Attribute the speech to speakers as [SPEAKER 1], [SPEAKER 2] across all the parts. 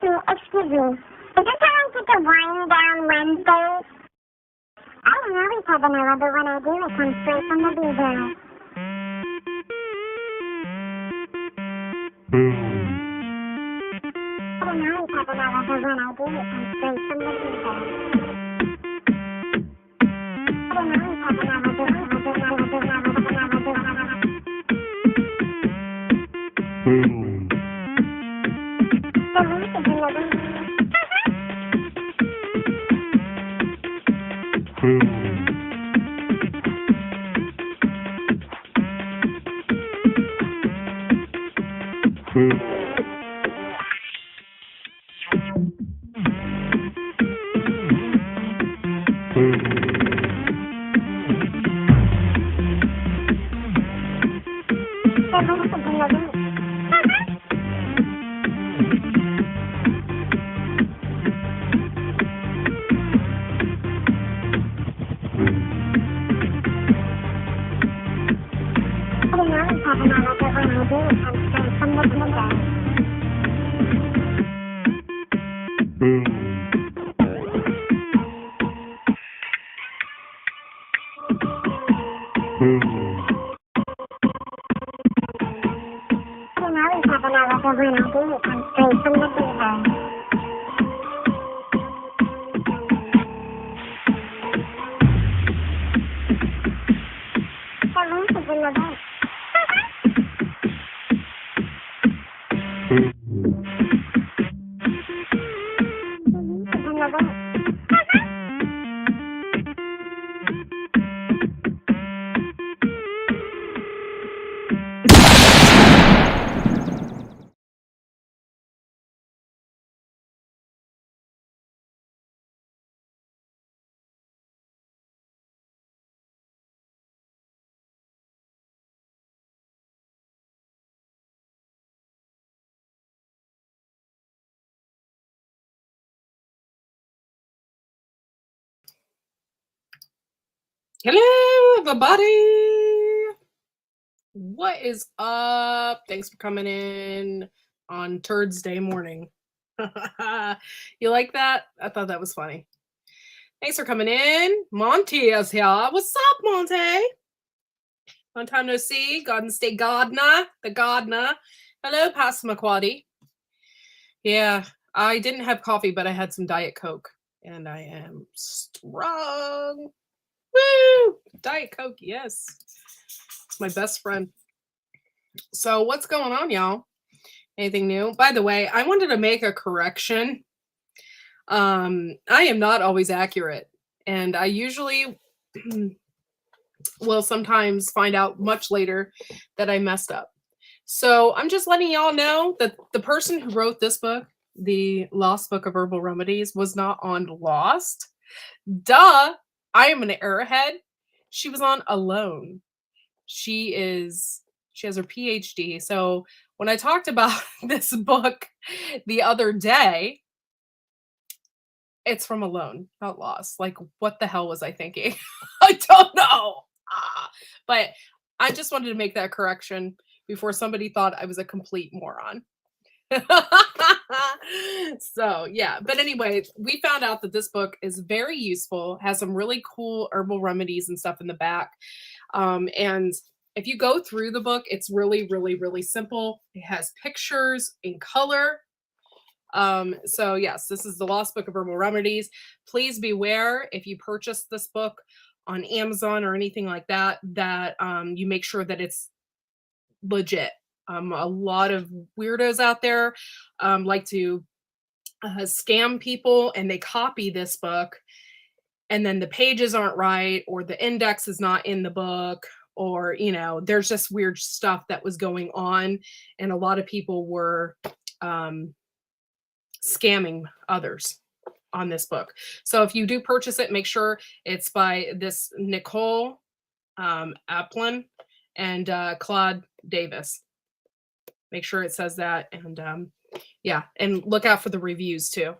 [SPEAKER 1] Excuse me. Is this how I get the wind down Wednesday? I don't always have vanilla, but when I do, it comes straight from the bee. I don't always have vanilla, but when I do, it comes straight from the bee. I don't always have vanilla, but when I do,
[SPEAKER 2] Hello, everybody. What is up? Thanks for coming in on Turdsday Morning. You like that? I thought that was funny. Thanks for coming in. Monty is here. What's up, Monty? Long time no see. Garden State Gardener, the gardener. Hello, Pastor McQuaddy. Yeah, I didn't have coffee, but I had some Diet Coke, and I am strong. Woo! Diet Coke, yes. It's my best friend. So what's going on, y'all? Anything new? By the way, I wanted to make a correction. I am not always accurate, and I usually will sometimes find out much later that I messed up. So I'm just letting y'all know that the person who wrote this book, The Lost Book of Herbal Remedies, was not on Lost. Duh! I am an airhead. She was on Alone. She has her PhD. So when I talked about this book the other day, it's from Alone, not Lost. Like, what the hell was I thinking? I don't know. But I just wanted to make that correction before somebody thought I was a complete moron. So yeah, but anyway, we found out that this book is very useful, has some really cool herbal remedies and stuff in the back, and if you go through the book, it's really, really, really simple. It has pictures in color. So yes, this is The Lost Book of Herbal Remedies. Please beware if you purchase this book on Amazon or anything like that, that you make sure that it's legit. A lot of weirdos out there like to scam people, and they copy this book, and then the pages aren't right, or the index is not in the book, or, you know, there's just weird stuff that was going on, and a lot of people were scamming others on this book. So if you do purchase it, make sure it's by this Nicole Applin and Claude Davis. Make sure it says that, and yeah, and look out for the reviews too.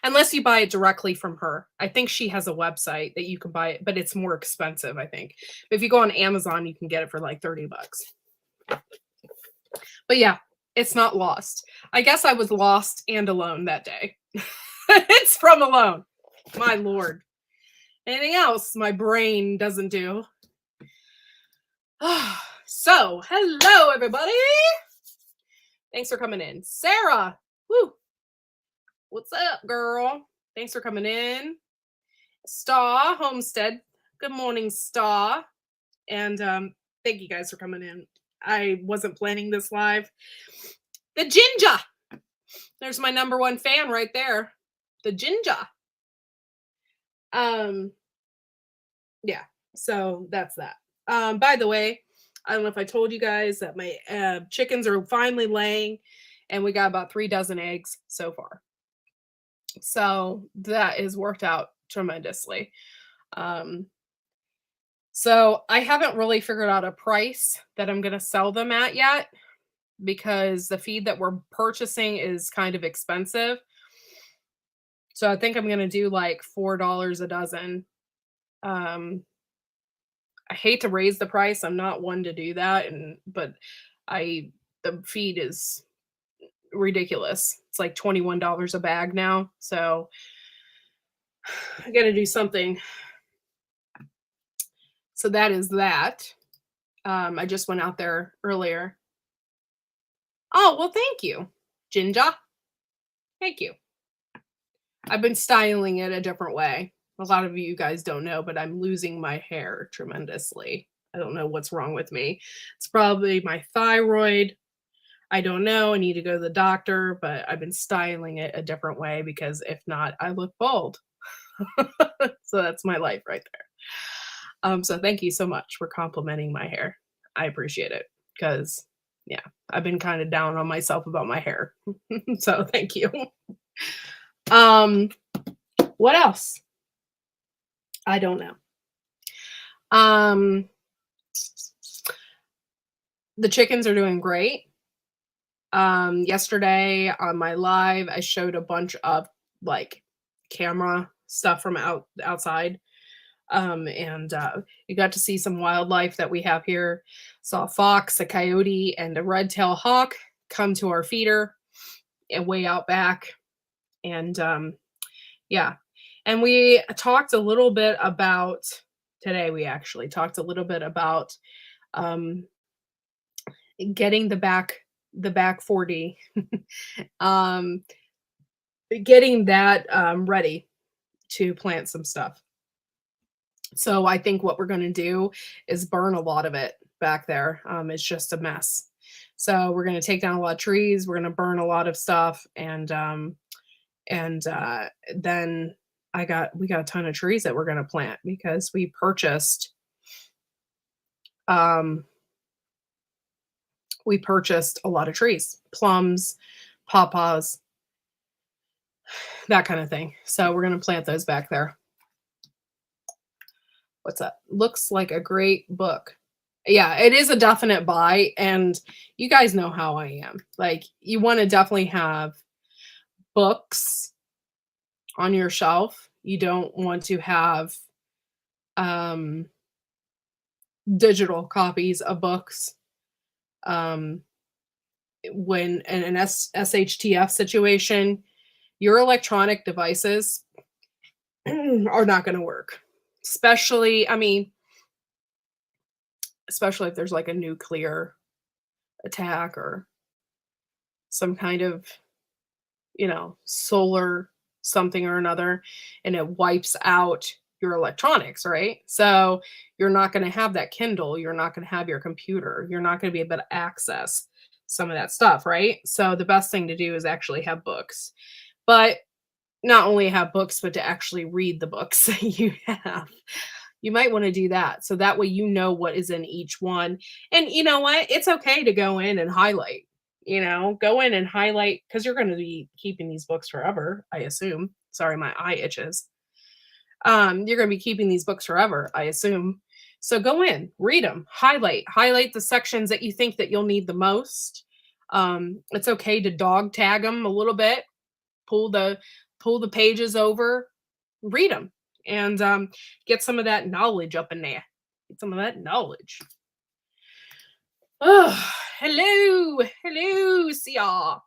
[SPEAKER 2] Unless you buy it directly from her. I think she has a website that you can buy it, but it's more expensive, I think. But if you go on Amazon, you can get it for like $30. But yeah, It's not lost. I guess I was lost and alone that day. It's from alone. My Lord. Anything else my brain doesn't do. So, hello everybody. Thanks for coming in. Sarah. Woo. What's up, girl? Thanks for coming in. Star Homestead. Good morning, Star. And thank you guys for coming in. I wasn't planning this live. The Ginger. There's my number one fan right there. The Ginger. Yeah, so that's that. By the way, I don't know if I told you guys that my chickens are finally laying, and we got about 3 dozen eggs so far. So that has worked out tremendously. So I haven't really figured out a price that I'm going to sell them at yet, because the feed that we're purchasing is kind of expensive. So I think I'm going to do like $4 a dozen. I hate to raise the price. I'm not one to do that, but the feed is ridiculous. It's like $21 a bag now. So I got to do something. So that is that. I just went out there earlier. Oh, well, thank you, Ginger. Thank you. I've been styling it a different way. A lot of you guys don't know, but I'm losing my hair tremendously. I don't know what's wrong with me. It's probably my thyroid. I don't know. I need to go to the doctor, but I've been styling it a different way, because if not, I look bald. So that's my life right there. So thank you so much for complimenting my hair. I appreciate it, because yeah, I've been kind of down on myself about my hair. So thank you. What else? I don't know. The chickens are doing great. Yesterday on my live, I showed a bunch of like camera stuff from outside. And you got to see some wildlife that we have here. Saw a fox, a coyote, and a red-tailed hawk come to our feeder and way out back. And yeah. And we talked a little bit about today. We actually talked a little bit about getting the back 40, getting that ready to plant some stuff. So I think what we're going to do is burn a lot of it back there. It's just a mess. So we're going to take down a lot of trees. We're going to burn a lot of stuff, and then we got a ton of trees that we're going to plant, because we purchased a lot of trees, plums, pawpaws, that kind of thing. So we're going to plant those back there. What's that? Looks like a great book. Yeah, it is a definite buy. And you guys know how I am. Like, you want to definitely have books on your shelf. You don't want to have digital copies of books. When in an SHTF situation, your electronic devices are not going to work. Especially if there's like a nuclear attack or some kind of, solar something or another, and it wipes out your electronics, right? So you're not going to have that Kindle. You're not going to have your computer. You're not going to be able to access some of that stuff, right? So the best thing to do is actually have books. But not only have books, but to actually read the books that you have. You might want to do that. So that way you know what is in each one. And you know what? It's okay to go in and highlight. Go in and highlight, because you're going to be keeping these books forever, I assume. Sorry, my eye itches. You're going to be keeping these books forever, I assume. So go in, read them, highlight the sections that you think that you'll need the most. It's okay to dog tag them a little bit, pull the pages over, read them, and get some of that knowledge up in there. Get some of that knowledge. Oh, hello, Lucia.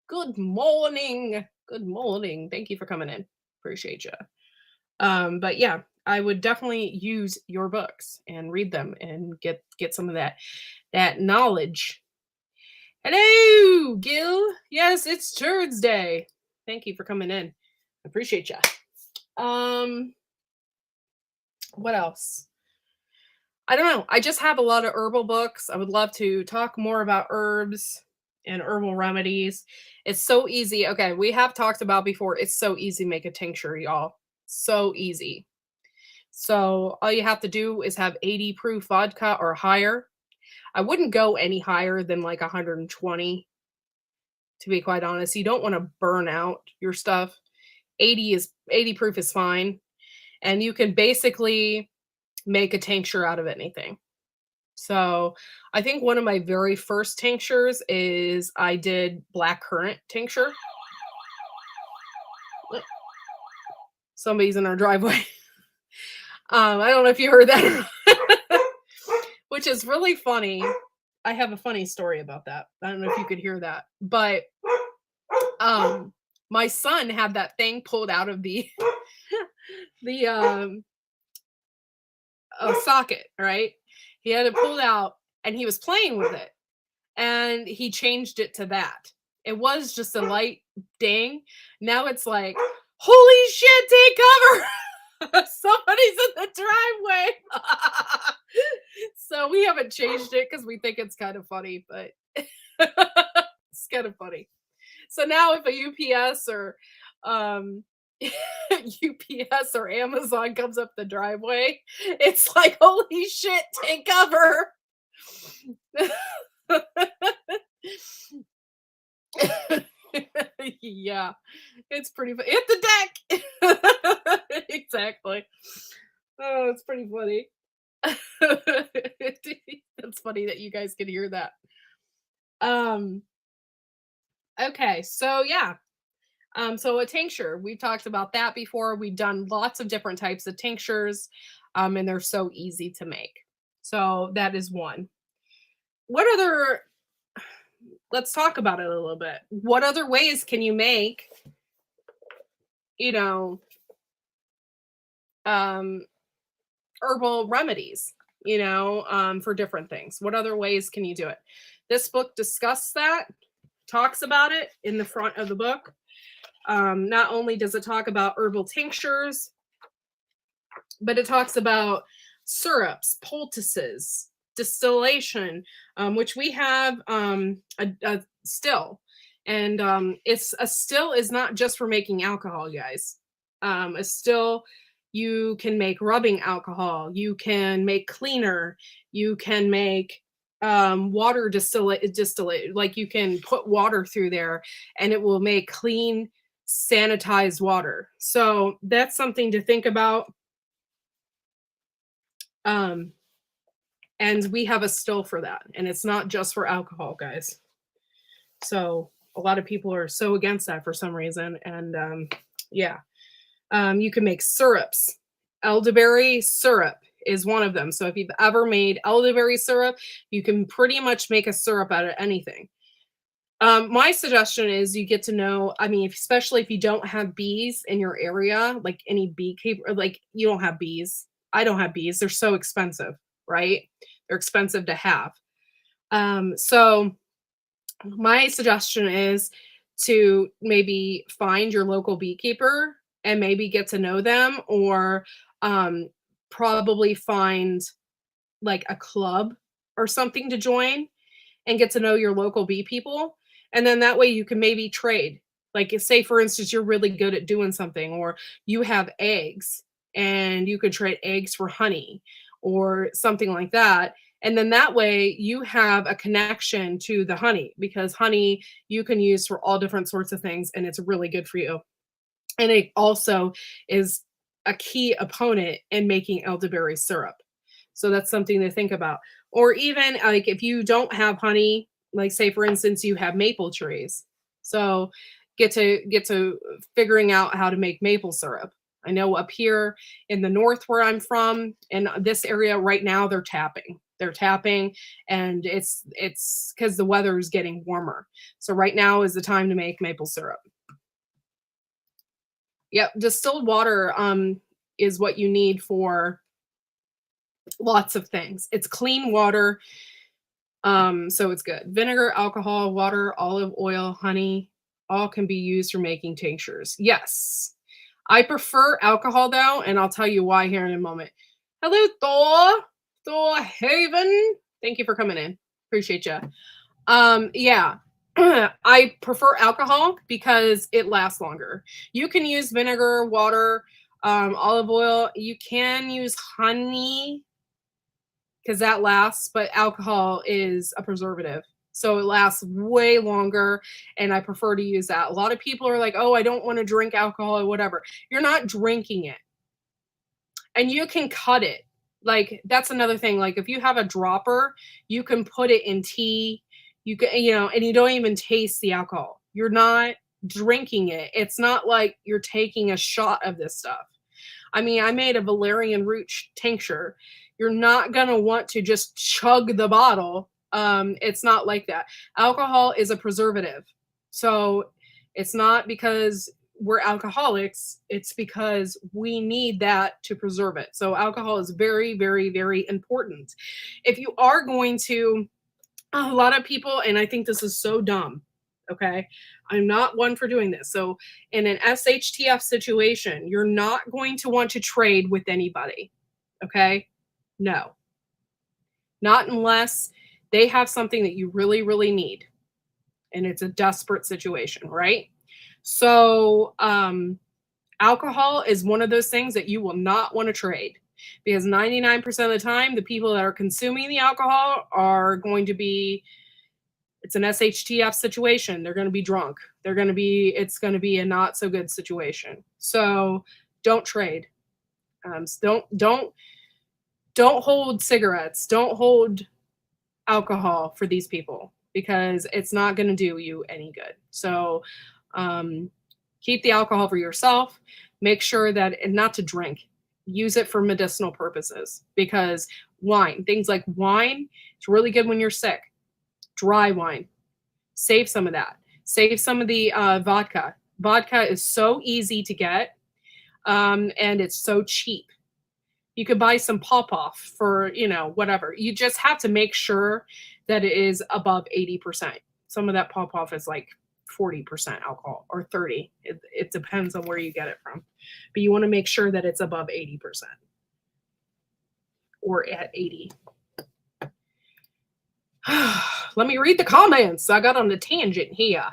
[SPEAKER 2] Good morning. Good morning. Thank you for coming in. Appreciate you. But yeah, I would definitely use your books and read them and get some of that knowledge. Hello, Gil. Yes, it's Turdsday. Thank you for coming in. Appreciate you. What else? I don't know. I just have a lot of herbal books. I would love to talk more about herbs and herbal remedies. It's so easy. Okay, we have talked about before. It's so easy to make a tincture, y'all. So easy. So all you have to do is have 80 proof vodka or higher. I wouldn't go any higher than like 120, to be quite honest. You don't want to burn out your stuff. 80 proof is fine. And you can basically make a tincture out of anything. So I think one of my very first tinctures is I did black currant tincture. Somebody's in our driveway. I don't know if you heard that, which is really funny. I have a funny story about that. I don't know if you could hear that, but my son had that thing pulled out of the socket, right? He had it pulled out and he was playing with it and he changed it to that. It was just a light ding. Now it's like, holy shit, take cover. Somebody's in the driveway. So we haven't changed it because we think it's kind of funny, but it's kind of funny. So now if a UPS or UPS or Amazon comes up the driveway, it's like, holy shit, take cover. Yeah, it's pretty funny. Hit the deck. Exactly. Oh, it's pretty funny. It's funny that you guys can hear that. Okay, so yeah. So a tincture, we've talked about that before. We've done lots of different types of tinctures, and they're so easy to make. So that is one. What other, let's talk about it a little bit. What other ways can you make, you know, herbal remedies, for different things? What other ways can you do it? This book discusses that, talks about it in the front of the book. Not only does it talk about herbal tinctures, but it talks about syrups, poultices, distillation, which we have a still. And it's a still is not just for making alcohol, guys. A still, you can make rubbing alcohol, you can make cleaner, you can make water distillate, like you can put water through there and it will make clean, sanitized water. So that's something to think about. And we have a still for that, and it's not just for alcohol, guys. So a lot of people are so against that for some reason. And yeah, you can make syrups. Elderberry syrup is one of them. So if you've ever made elderberry syrup, you can pretty much make a syrup out of anything. My suggestion is you get to know, I mean, especially if you don't have bees in your area, like any beekeeper, like you don't have bees. I don't have bees. They're so expensive, right? They're expensive to have. So my suggestion is to maybe find your local beekeeper and maybe get to know them, or probably find like a club or something to join and get to know your local bee people. And then that way you can maybe trade. Like, say, for instance, you're really good at doing something, or you have eggs and you could trade eggs for honey or something like that. And then that way you have a connection to the honey, because honey you can use for all different sorts of things and it's really good for you. And it also is a key opponent in making elderberry syrup. So that's something to think about. Or even like if you don't have honey, like say for instance you have maple trees. So get to figuring out how to make maple syrup. I know up here in the north where I'm from, in this area right now, they're tapping. They're tapping, and it's because the weather is getting warmer. So right now is the time to make maple syrup. Yep, distilled water is what you need for lots of things. It's clean water, so it's good. Vinegar, alcohol, water, olive oil, honey, all can be used for making tinctures. Yes. I prefer alcohol though, and I'll tell you why here in a moment. Hello, Thor Haven. Thank you for coming in. Appreciate you. Yeah. I prefer alcohol because it lasts longer. You can use vinegar, water, olive oil. You can use honey because that lasts, but alcohol is a preservative. So it lasts way longer, and I prefer to use that. A lot of people are like, oh, I don't want to drink alcohol or whatever. You're not drinking it. And you can cut it. Like, that's another thing. Like, if you have a dropper, you can put it in tea. You can, and you don't even taste the alcohol. You're not drinking it. It's not like you're taking a shot of this stuff. I mean, I made a valerian root tincture. You're not going to want to just chug the bottle. It's not like that. Alcohol is a preservative. So it's not because we're alcoholics, it's because we need that to preserve it. So alcohol is very, very, very important. If you are going to, a lot of people, and I think this is so dumb, okay? I'm not one for doing this. So in an SHTF situation, you're not going to want to trade with anybody, okay? No. Not unless they have something that you really, really need. And it's a desperate situation, right? So alcohol is one of those things that you will not want to trade, because 99% of the time, the people that are consuming the alcohol are going to be, it's an SHTF situation. They're going to be drunk. It's going to be a not so good situation. So don't trade. Don't hold cigarettes. Don't hold alcohol for these people, because it's not going to do you any good. So keep the alcohol for yourself. Make sure that, and not to drink, use it for medicinal purposes, because things like wine, it's really good when you're sick. Dry wine, save some of that. Save some of the vodka. Vodka is so easy to get, and it's so cheap. You could buy some pop-off for, whatever. You just have to make sure that it is above 80%. Some of that pop-off is like 40% alcohol or 30. It depends on where you get it from. But you want to make sure that it's above 80% or at 80. Let me read the comments. I got on a tangent here.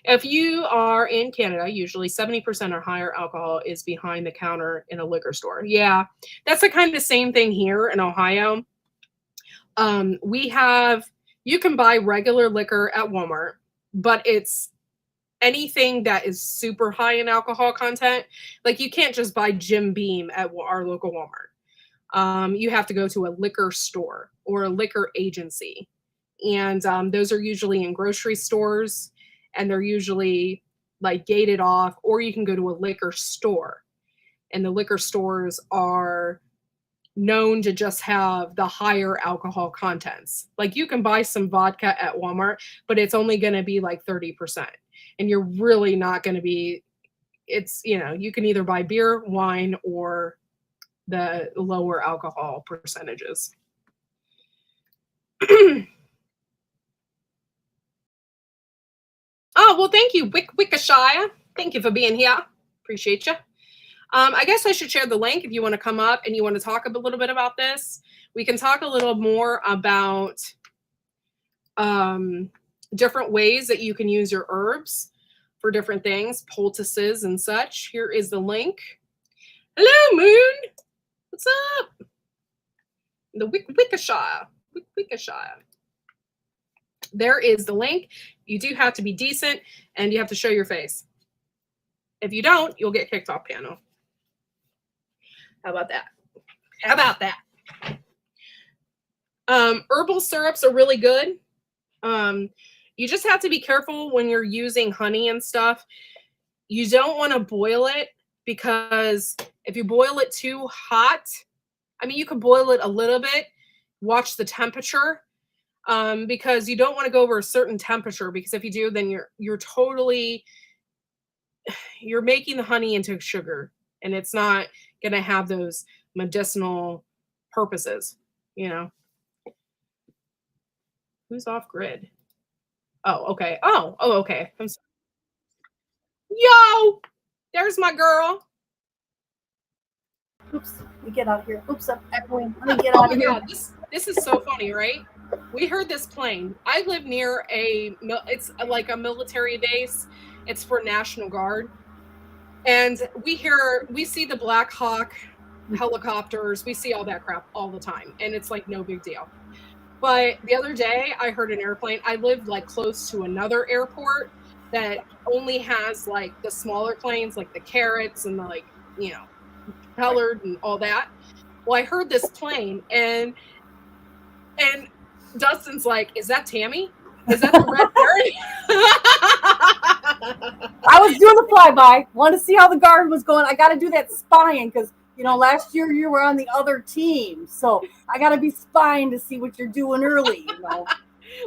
[SPEAKER 2] If you are in Canada, usually 70% or higher alcohol is behind the counter in a liquor store. Yeah, that's the kind of same thing here in Ohio. You can buy regular liquor at Walmart, but it's anything that is super high in alcohol content. Like, you can't just buy Jim Beam at our local Walmart. You have to go to a liquor store or a liquor agency. And those are usually in grocery stores, and they're usually like gated off, or you can go to a liquor store, and the liquor stores are known to just have the higher alcohol contents. Like, you can buy some vodka at Walmart, but it's only going to be like 30%. And you're really not going to be, you can either buy beer, wine, or the lower alcohol percentages. Oh, well, thank you, Wickashire. Thank you for being here. Appreciate you. I guess I should share the link if you want to come up and you want to talk a little bit about this. We can talk a little more about different ways that you can use your herbs for different things, poultices and such. Here is the link. Hello, Moon. What's up? The Wickashire. Wickashire. There is the link. You do have to be decent, and you have to show your face. If you don't, you'll get kicked off panel. How about that? How about that? Herbal syrups are really good. You just have to be careful when you're using honey and stuff. You don't want to boil it, because if you boil it too hot, I mean, you can boil it a little bit, watch the temperature, because you don't want to go over a certain temperature, because if you do, then you're totally you're making the honey into sugar, and it's not going to have those medicinal purposes, you know. Who's off grid? Oh, okay. Oh, okay. Yo, there's my girl.
[SPEAKER 3] Oops, let me get out of here. Oops, I'm echoing. Let me get
[SPEAKER 2] Oh
[SPEAKER 3] out
[SPEAKER 2] my
[SPEAKER 3] of here.
[SPEAKER 2] God, this is so funny, right? We heard this plane. I live near it's like a military base. It's for National Guard. And we see the Black Hawk helicopters. We see all that crap all the time. And it's like no big deal. But the other day I heard an airplane. I live like close to another airport that only has like the smaller planes, like the Carrots and the like, colored and all that. Well, I heard this plane and Dustin's like, "Is that Tammy? Is that the red bird?"
[SPEAKER 3] I was doing the flyby. Wanted to see how the guard was going. I got to do that spying because, last year you were on the other team. So I got to be spying to see what you're doing early,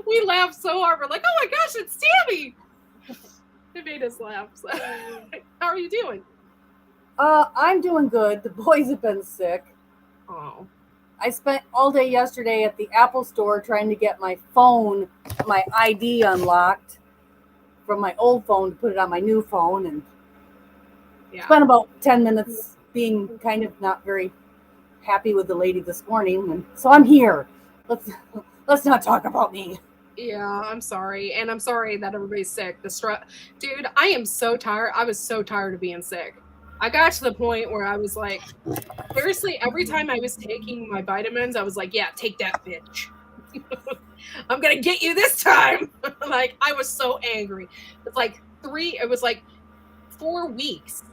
[SPEAKER 2] We laughed so hard. We're like, "Oh my gosh, it's Tammy." It made us laugh. So. How are you doing?
[SPEAKER 3] I'm doing good. The boys have been sick.
[SPEAKER 2] Oh.
[SPEAKER 3] I spent all day yesterday at the Apple store trying to get my phone, my ID unlocked from my old phone to put it on my new phone, and spent about 10 minutes being kind of not very happy with the lady this morning. And so I'm here. Let's not talk about me.
[SPEAKER 2] Yeah, I'm sorry. And I'm sorry that everybody's sick. Dude, I am so tired. I was so tired of being sick. I got to the point where I was like, seriously, every time I was taking my vitamins, I was like, yeah, take that, bitch. I'm going to get you this time. Like, I was so angry. It was like 4 weeks.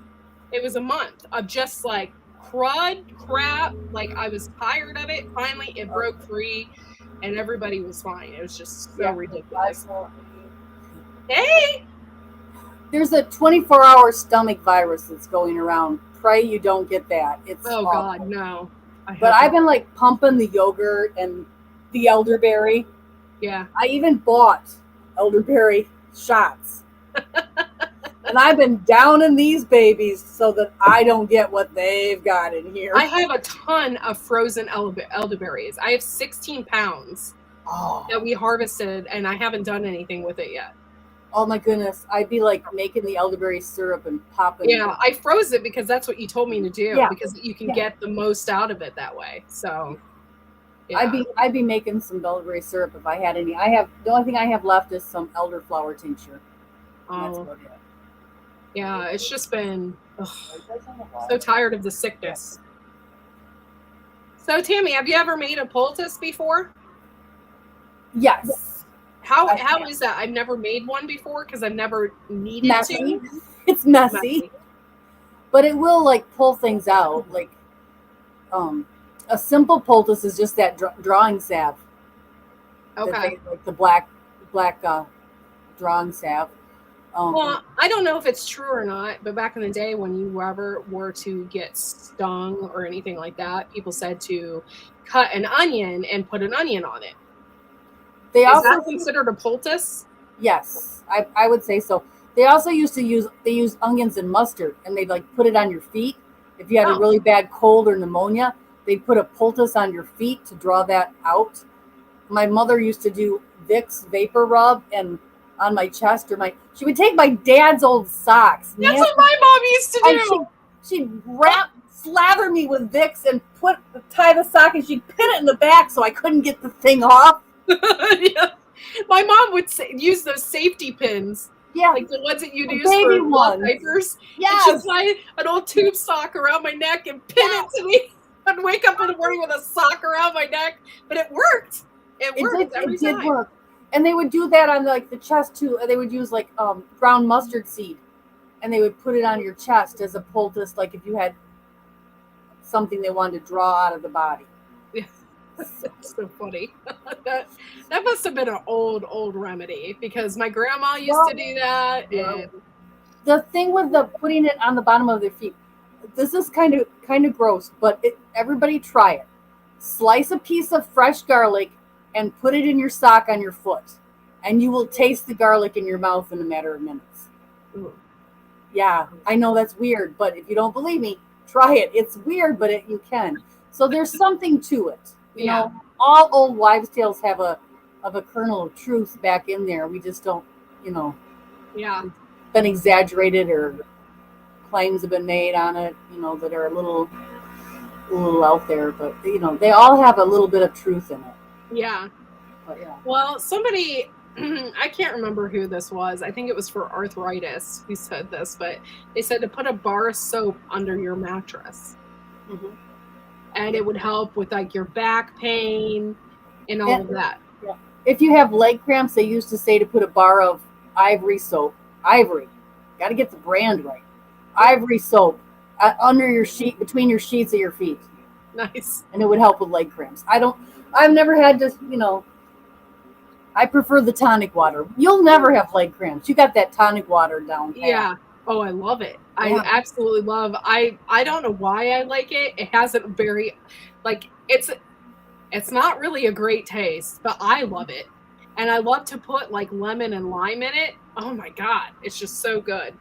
[SPEAKER 2] It was a month of just like crap. Like, I was tired of it. Finally, it broke free and everybody was fine. It was just so ridiculous. Hey!
[SPEAKER 3] There's a 24-hour stomach virus that's going around. Pray you don't get that. It's awful.
[SPEAKER 2] God, no.
[SPEAKER 3] But I've been like pumping the yogurt and the elderberry.
[SPEAKER 2] Yeah.
[SPEAKER 3] I even bought elderberry shots. And I've been downing these babies so that I don't get what they've got in here.
[SPEAKER 2] I have a ton of frozen elderberries. I have 16 pounds that we harvested, and I haven't done anything with it yet.
[SPEAKER 3] Oh my goodness. I'd be like making the elderberry syrup and popping it.
[SPEAKER 2] Yeah, I froze it because that's what you told me to do, because you can get the most out of it that way. So yeah.
[SPEAKER 3] I'd be making some elderberry syrup if I had any. The only thing I have left is some elderflower tincture. That's about it.
[SPEAKER 2] Yeah, it's just been so tired of the sickness. So Tammy, have you ever made a poultice before?
[SPEAKER 3] Yes.
[SPEAKER 2] How is that? I've never made one before because I've never needed to.
[SPEAKER 3] It's messy. But it will like pull things out. Like a simple poultice is just that drawing salve.
[SPEAKER 2] Okay.
[SPEAKER 3] Like the black drawing salve.
[SPEAKER 2] Well, I don't know if it's true or not, but back in the day when you ever were to get stung or anything like that, people said to cut an onion and put an onion on it. Is that considered a poultice?
[SPEAKER 3] Yes, I would say so. They also used to use onions and mustard, and they'd like put it on your feet. If you had a really bad cold or pneumonia, they'd put a poultice on your feet to draw that out. My mother used to do Vicks vapor rub and on my chest she would take my dad's old socks.
[SPEAKER 2] That's what my mom used to do.
[SPEAKER 3] She'd slather me with Vicks and tie the sock, and she'd pin it in the back so I couldn't get the thing off.
[SPEAKER 2] Yeah. My mom would use those safety pins.
[SPEAKER 3] Yeah.
[SPEAKER 2] Like the ones that you'd use for blood diapers.
[SPEAKER 3] Yes.
[SPEAKER 2] And she'd tie an old tube sock around my neck and pin it to me. I'd wake up in the morning with a sock around my neck. But it worked. It worked every time. It did work.
[SPEAKER 3] And they would do that on like the chest too. They would use like brown mustard seed, and they would put it on your chest as a poultice, like if you had something they wanted to draw out of the body.
[SPEAKER 2] Yeah. That's so funny. that must have been an old remedy because my grandma used to do that. And
[SPEAKER 3] the thing with the putting it on the bottom of their feet, this is kind of gross, but everybody try it. slice a piece of fresh garlic and put it in your sock on your foot, and you will taste the garlic in your mouth in a matter of minutes.
[SPEAKER 2] Ooh.
[SPEAKER 3] Yeah, I know that's weird, but if you don't believe me, try it. It's weird, but you can. So there's something to it. You know, all old wives' tales have a kernel of truth back in there. We just don't, you know, been exaggerated, or claims have been made on it, you know, that are a little out there. But, you know, they all have a little bit of truth in it.
[SPEAKER 2] Yeah.
[SPEAKER 3] But, yeah.
[SPEAKER 2] Well, somebody, I can't remember who this was. I think it was for arthritis who said this, but they said to put a bar of soap under your mattress.
[SPEAKER 3] Mm-hmm.
[SPEAKER 2] And it would help with like your back pain and all of that.
[SPEAKER 3] Yeah. If you have leg cramps, they used to say to put a bar of Ivory soap. Ivory. Got to get the brand right. Ivory soap under your sheet, between your sheets of your feet.
[SPEAKER 2] Nice.
[SPEAKER 3] And it would help with leg cramps. I've never had to, you know, I prefer the tonic water. You'll never have leg cramps. You got that tonic water down pat.
[SPEAKER 2] Yeah. Oh, I love it. Yeah. I absolutely love. I don't know why I like it. It has a very, like, it's not really a great taste, but I love it. And I love to put like lemon and lime in it. Oh my God. It's just so good.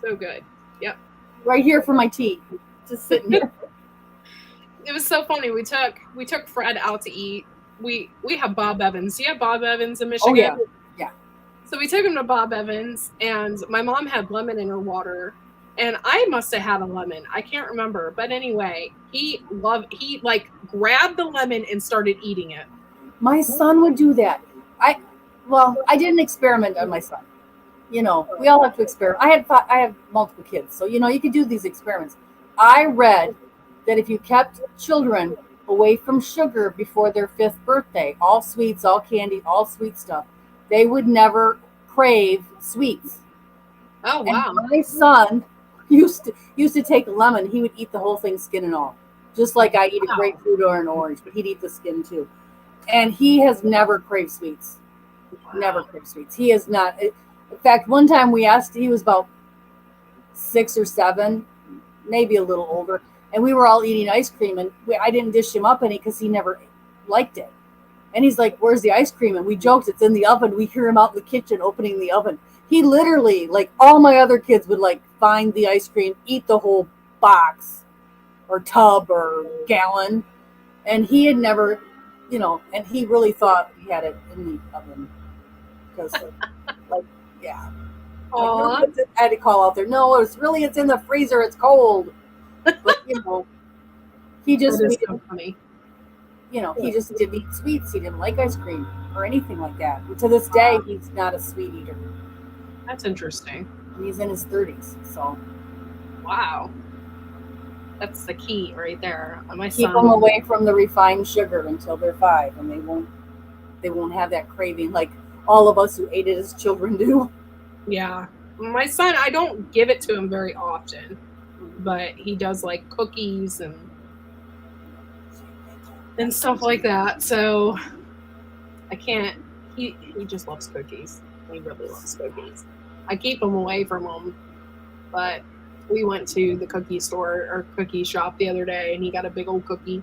[SPEAKER 2] So good. Yep.
[SPEAKER 3] Right here for my tea. Just sitting here.
[SPEAKER 2] It was so funny. We took Fred out to eat. We have Bob Evans. Do you have Bob Evans in Michigan?
[SPEAKER 3] Oh, yeah. Yeah.
[SPEAKER 2] So we took him to Bob Evans, and my mom had lemon in her water, and I must have had a lemon. I can't remember, but anyway, he like grabbed the lemon and started eating it.
[SPEAKER 3] My son would do that. I didn't experiment on my son. You know, we all have to experiment. I have multiple kids, so you know you can do these experiments. I read that if you kept children away from sugar before their 5th birthday, all sweets, all candy, all sweet stuff, they would never crave sweets.
[SPEAKER 2] Oh wow!
[SPEAKER 3] And my son used to take a lemon. He would eat the whole thing, skin and all, just like I eat a grapefruit or an orange, but he'd eat the skin too. And he has never craved sweets. Wow. Never craved sweets. He has not. In fact, one time we asked, he was about 6 or 7, maybe a little older, and we were all eating ice cream, and I didn't dish him up any because he never liked it. And he's like, "Where's the ice cream?" And we joked, "It's in the oven." We hear him out in the kitchen opening the oven. He literally, like all my other kids, would like find the ice cream, eat the whole box or tub or gallon. And he had never, you know, and he really thought he had it in the oven. Because, like, yeah. Like, I had to call out there, "No, it's in the freezer. It's cold." But, you know, he just,
[SPEAKER 2] so funny.
[SPEAKER 3] You know, he just didn't eat sweets. He didn't like ice cream or anything like that. And to this day, he's not a sweet eater.
[SPEAKER 2] That's interesting.
[SPEAKER 3] And he's in his 30s, so.
[SPEAKER 2] Wow. That's the key right there.
[SPEAKER 3] Keep them away from the refined sugar until they're 5, and they won't have that craving like all of us who ate it as children do.
[SPEAKER 2] Yeah. My son, I don't give it to him very often, but he does like cookies and stuff like that. So I can't, he just loves cookies. He really loves cookies. I keep him away from them, but we went to the cookie store or cookie shop the other day, and he got a big old cookie.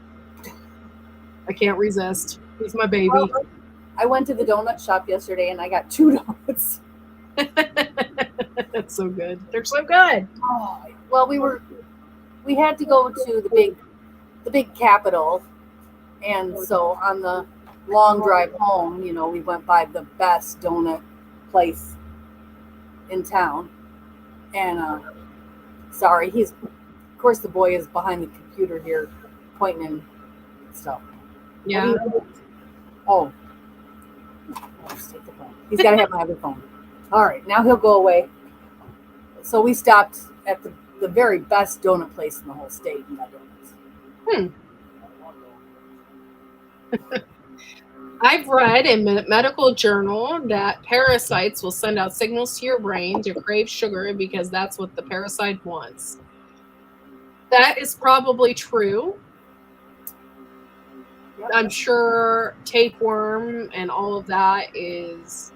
[SPEAKER 2] I can't resist. He's my baby.
[SPEAKER 3] Well, I went to the donut shop yesterday, and I got 2 donuts.
[SPEAKER 2] That's so good. They're so good.
[SPEAKER 3] Oh, well, we had to go to the big Capitol, and so on the long drive home, you know, we went by the best donut place in town. And sorry, of course the boy is behind the computer here pointing and stuff.
[SPEAKER 2] Yeah.
[SPEAKER 3] Oh, just take the phone. He's got to have my other phone. All right, now he'll go away. So we stopped at the very best donut place in the whole state and got donuts.
[SPEAKER 2] I've read in a medical journal that parasites will send out signals to your brain to crave sugar because that's what the parasite wants. That is probably true. Yep. I'm sure tapeworm and all of that is...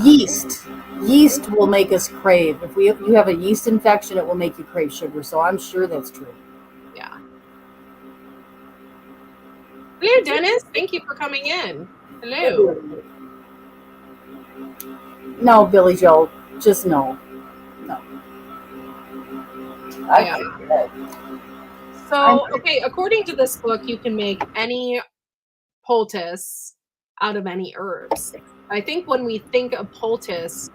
[SPEAKER 3] Yeast. Yeast will make us crave. If you have a yeast infection, it will make you crave sugar. So I'm sure that's true.
[SPEAKER 2] Yeah. Hello, Dennis. Thank you for coming in. Hello.
[SPEAKER 3] No, Billy Joe, just no.
[SPEAKER 2] Yeah. So, okay, according to this book, you can make any poultice out of any herbs. I think when we think of poultice,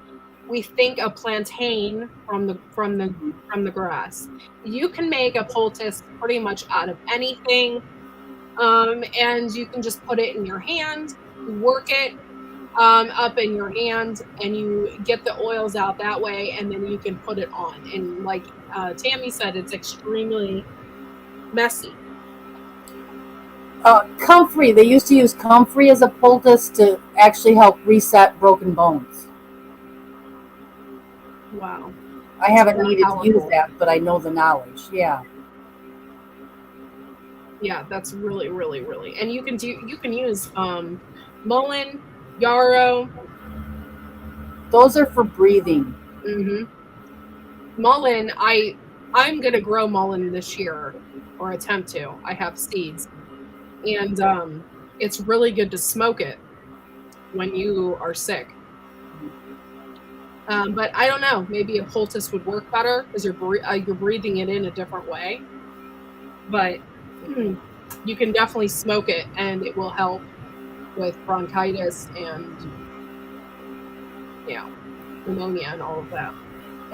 [SPEAKER 2] we think of plantain from the grass. You can make a poultice pretty much out of anything, and you can just put it in your hand, work it up in your hand, and you get the oils out that way, and then you can put it on. And like Tammy said, it's extremely messy.
[SPEAKER 3] Comfrey. They used to use comfrey as a poultice to actually help reset broken bones.
[SPEAKER 2] Wow.
[SPEAKER 3] I haven't needed to use that, but I know the knowledge. Yeah.
[SPEAKER 2] Yeah, that's really, really, really. And you can use mullein, yarrow.
[SPEAKER 3] Those are for breathing.
[SPEAKER 2] Mm-hmm. Mullein, I'm gonna grow mullein this year, or attempt to. I have seeds, and it's really good to smoke it when you are sick. But I don't know. Maybe a poultice would work better because you're breathing it in a different way. But you can definitely smoke it, and it will help with bronchitis and pneumonia and all of that.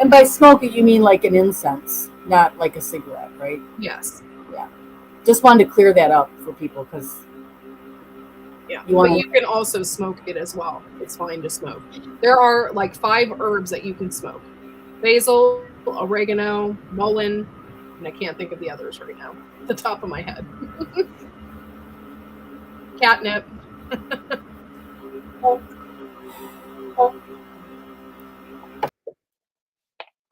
[SPEAKER 3] And by smoke it, you mean like an incense, not like a cigarette, right?
[SPEAKER 2] Yes.
[SPEAKER 3] Yeah. Just wanted to clear that up for people because.
[SPEAKER 2] Yeah, but you can also smoke it as well. It's fine to smoke. There are like 5 herbs that you can smoke: basil, oregano, mullein, and I can't think of the others right now, at the top of my head. Catnip.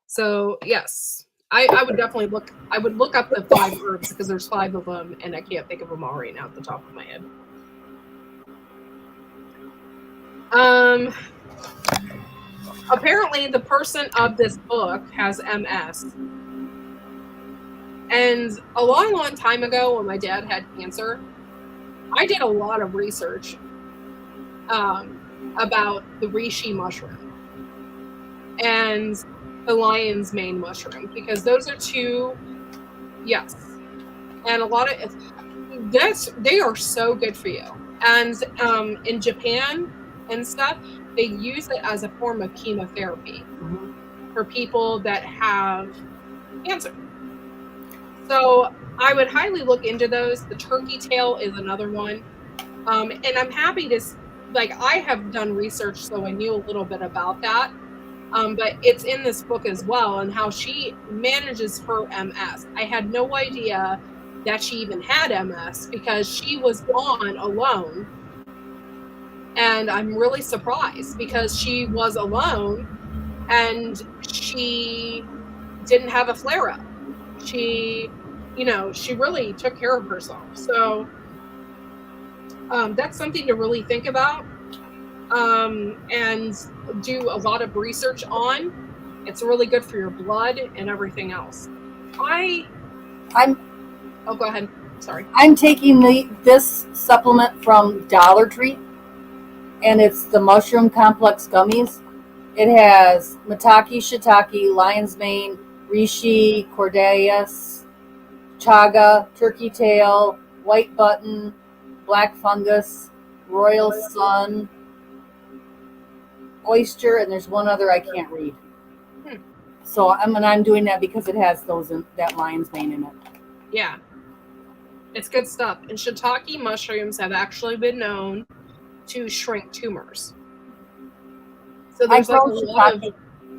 [SPEAKER 2] So yes, I would definitely look. I would look up the 5 herbs because there's 5 of them, and I can't think of them all right now at the top of my head. Apparently the person of this book has MS. And a long time ago when my dad had cancer, I did a lot of research about the reishi mushroom and the lion's mane mushroom, because those are 2, yes. And a lot of they are so good for you. And in Japan and stuff, they use it as a form of chemotherapy for people that have cancer. So I would highly look into those. The turkey tail is another one. And I'm happy to, like, I have done research, so I knew a little bit about that. But it's in this book as well, and how she manages her MS. I had no idea that she even had MS because she was on alone. And I'm really surprised because she was alone and she didn't have a flare-up. She really took care of herself. So that's something to really think about and do a lot of research on. It's really good for your blood and everything else. Oh, go ahead. Sorry.
[SPEAKER 3] I'm taking this supplement from Dollar Tree, and it's the Mushroom Complex Gummies. It has maitake, shiitake, lion's mane, reishi, cordyceps, chaga, turkey tail, white button, black fungus, royal sun, oyster, and there's one other I can't read. So I'm doing that because it has that lion's mane in it.
[SPEAKER 2] Yeah. It's good stuff. And shiitake mushrooms have actually been known to shrink tumors. So there's like a lot of...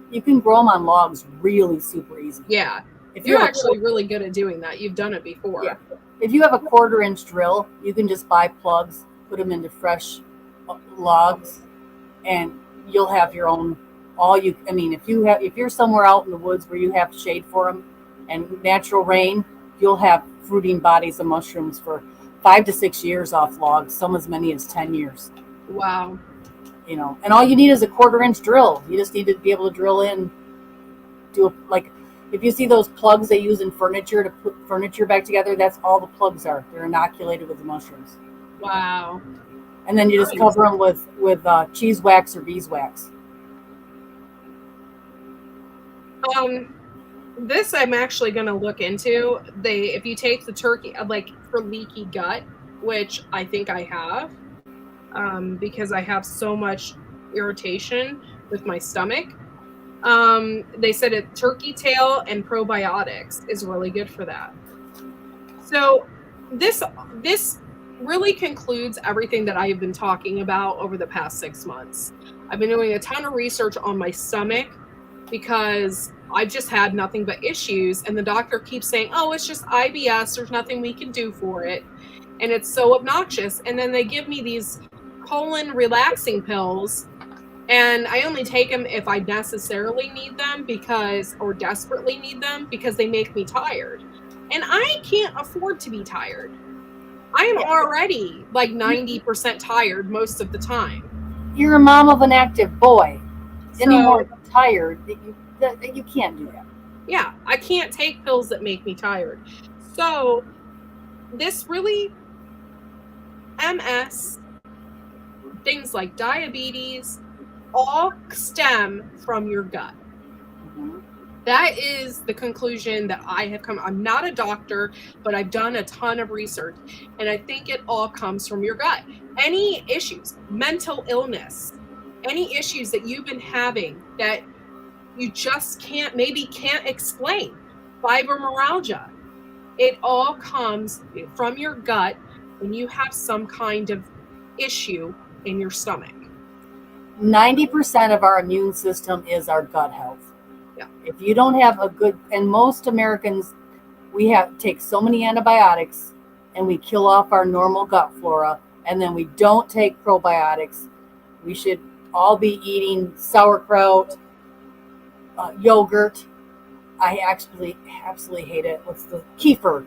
[SPEAKER 3] You can grow them on logs really super easy.
[SPEAKER 2] Yeah. You're actually really good at doing that. You've done it before. Yeah.
[SPEAKER 3] If you have a 1/4-inch drill, you can just buy plugs, put them into fresh logs, and you'll have your own. If you're somewhere out in the woods where you have shade for them and natural rain, you'll have fruiting bodies of mushrooms for 5 to 6 years off logs, some as many as 10 years.
[SPEAKER 2] Wow.
[SPEAKER 3] And all you need is a 1/4-inch drill. You just need to be able to drill in, if you see those plugs they use in furniture to put furniture back together, that's all the plugs are. They're inoculated with the mushrooms.
[SPEAKER 2] Wow.
[SPEAKER 3] And then you just cover them with cheese wax or beeswax.
[SPEAKER 2] This I'm actually going to look into. If you take the turkey, like for leaky gut, which I think I have, because I have so much irritation with my stomach. They said turkey tail and probiotics is really good for that. So this really concludes everything that I have been talking about over the past 6 months. I've been doing a ton of research on my stomach because I've just had nothing but issues, and the doctor keeps saying, oh, it's just IBS, there's nothing we can do for it, and it's so obnoxious. And then they give me these colon relaxing pills, and I only take them if I necessarily need them or desperately need them, because they make me tired. And I can't afford to be tired. I am already like 90% tired most of the time.
[SPEAKER 3] You're a mom of an active boy. Any more tired, you can't do that.
[SPEAKER 2] Yeah, I can't take pills that make me tired. So this really, MS, things like diabetes, all stem from your gut.
[SPEAKER 3] Mm-hmm.
[SPEAKER 2] That is the conclusion that I have come. I'm not a doctor, but I've done a ton of research, and I think it all comes from your gut. Any issues, mental illness, any issues that you've been having that you just can't explain, fibromyalgia, it all comes from your gut when you have some kind of issue in your stomach.
[SPEAKER 3] 90% of our immune system is our gut health.
[SPEAKER 2] Yeah.
[SPEAKER 3] If you don't have a good, and most Americans, we take so many antibiotics and we kill off our normal gut flora, and then we don't take probiotics. We should all be eating sauerkraut, yogurt. I actually absolutely hate it. What's the kefir?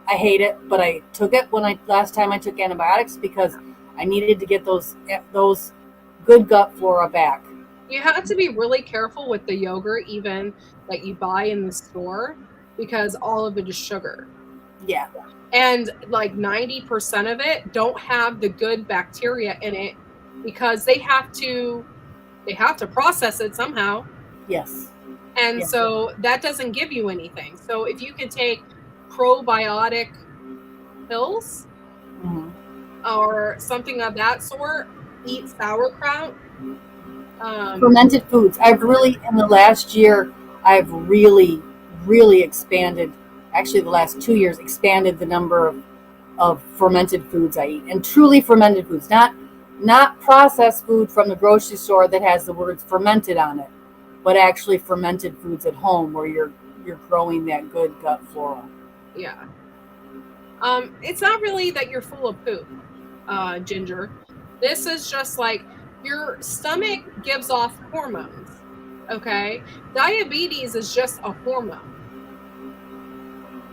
[SPEAKER 3] I hate it, but I took it last time I took antibiotics because I needed to get those good gut flora back.
[SPEAKER 2] You have to be really careful with the yogurt, even that you buy in the store, because all of it is sugar.
[SPEAKER 3] Yeah.
[SPEAKER 2] And like 90% of it don't have the good bacteria in it, because they have to process it somehow.
[SPEAKER 3] Yes.
[SPEAKER 2] And so that doesn't give you anything. So if you can take probiotic pills,
[SPEAKER 3] mm-hmm.
[SPEAKER 2] or something of that sort, eat sauerkraut.
[SPEAKER 3] Fermented foods. In the last year, I've really, really expanded, actually the last 2 years, expanded the number of fermented foods I eat. And truly fermented foods, not processed food from the grocery store that has the words fermented on it, but actually fermented foods at home where you're growing that good gut flora.
[SPEAKER 2] Yeah. It's not really that you're full of poop, Ginger. This is just like your stomach gives off hormones, okay? Diabetes is just a hormone.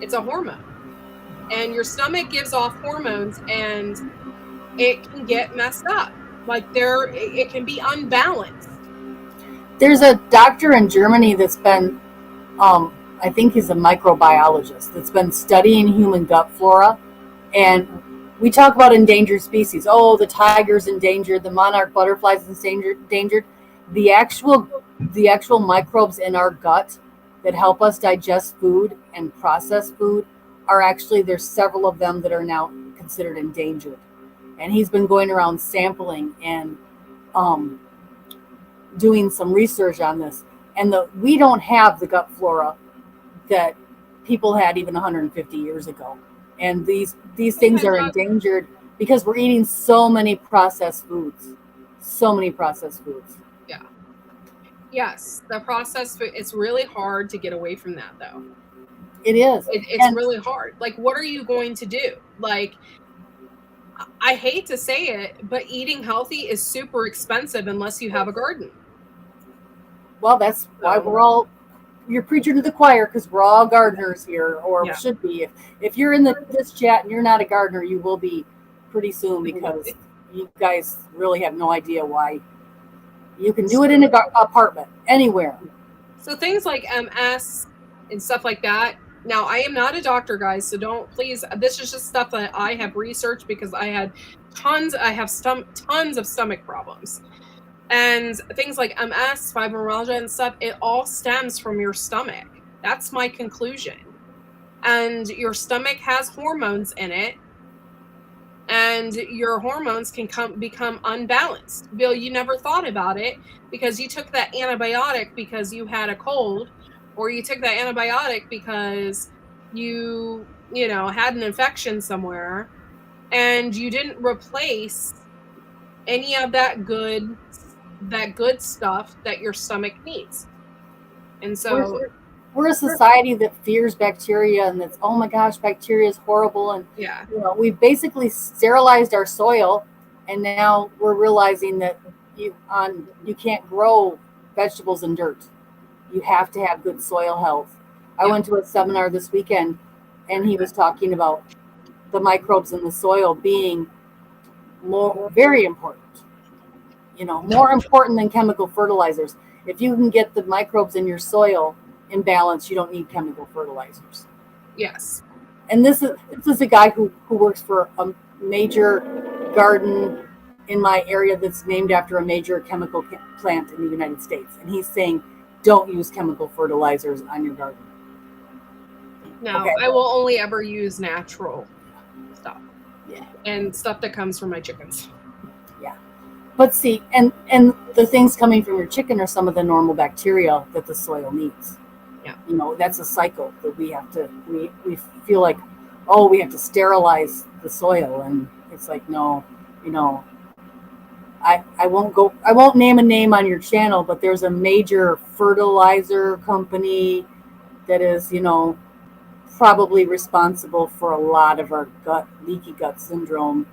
[SPEAKER 2] It's a hormone. And your stomach gives off hormones, and it can get messed up. Like it can be unbalanced.
[SPEAKER 3] There's a doctor in Germany that's been, I think he's a microbiologist, that's been studying human gut flora. And we talk about endangered species. Oh, the tiger's endangered, the monarch butterfly's endangered. The actual microbes in our gut that help us digest food and process food there's several of them that are now considered endangered. And he's been going around sampling and doing some research on this. And we don't have the gut flora that people had even 150 years ago. And these things are endangered because we're eating so many processed foods.
[SPEAKER 2] Yeah. Yes, the processed food, it's really hard to get away from that, though.
[SPEAKER 3] It is.
[SPEAKER 2] It's really hard. Like, what are you going to do? Like, I hate to say it, but eating healthy is super expensive unless you have a garden.
[SPEAKER 3] Well, that's why you're preaching to the choir, because we're all gardeners here, or should be. If you're in this chat and you're not a gardener, you will be pretty soon, because you guys really have no idea why. You can do it in an apartment, anywhere.
[SPEAKER 2] So things like MS and stuff like that. Now, I am not a doctor, guys, so don't please. This is just stuff that I have researched because I had I have tons of stomach problems. And things like MS, fibromyalgia, and stuff, it all stems from your stomach. That's my conclusion. And your stomach has hormones in it, and your hormones can become unbalanced. Bill, you never thought about it because you took that antibiotic because you had a cold, or you took that antibiotic because you know, had an infection somewhere, and you didn't replace any of that good stuff that your stomach needs. And so
[SPEAKER 3] we're a society that fears bacteria, and that's, oh my gosh, bacteria is horrible. And
[SPEAKER 2] yeah,
[SPEAKER 3] you know, we've basically sterilized our soil, and now we're realizing that you can't grow vegetables in dirt. You have to have good soil health. I went to a seminar this weekend, and he was talking about the microbes in the soil being very important. You know, more important than chemical fertilizers. If you can get the microbes in your soil in balance, you don't need chemical fertilizers.
[SPEAKER 2] yes.
[SPEAKER 3] And this is a guy who works for a major garden in my area that's named after a major chemical plant in the United States. And he's saying, don't use chemical fertilizers on your garden.
[SPEAKER 2] No,
[SPEAKER 3] okay.
[SPEAKER 2] I will only ever use natural stuff.
[SPEAKER 3] Yeah.
[SPEAKER 2] And stuff that comes from my chickens.
[SPEAKER 3] Yeah. But see, and the things coming from your chicken are some of the normal bacteria that the soil needs.
[SPEAKER 2] Yeah.
[SPEAKER 3] You know, that's a cycle that we have to, we feel like, oh, we have to sterilize the soil. And it's like, no, you know, I won't name a name on your channel, but there's a major fertilizer company that is, you know, probably responsible for a lot of our leaky gut syndrome,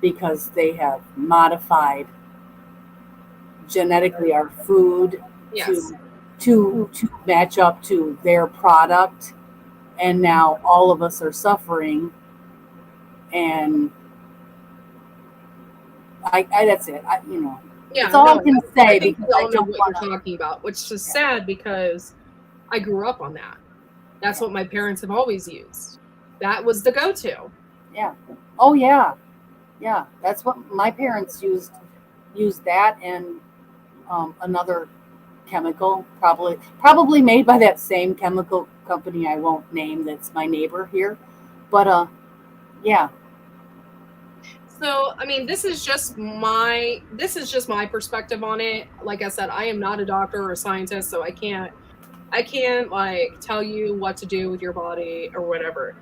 [SPEAKER 3] because they have modified genetically our food to match up to their product, and now all of us are suffering. And I that's it. You know, that's all I can say.
[SPEAKER 2] I think we all know what you're talking about, which is sad because I grew up on that. That's what my parents have always used. That was the go-to.
[SPEAKER 3] Yeah. Oh yeah. Yeah. That's what my parents used that, and another chemical, probably made by that same chemical company I won't name, that's my neighbor here. But yeah.
[SPEAKER 2] So, I mean, this is just my perspective on it. Like I said, I am not a doctor or a scientist, so I can't like tell you what to do with your body or whatever.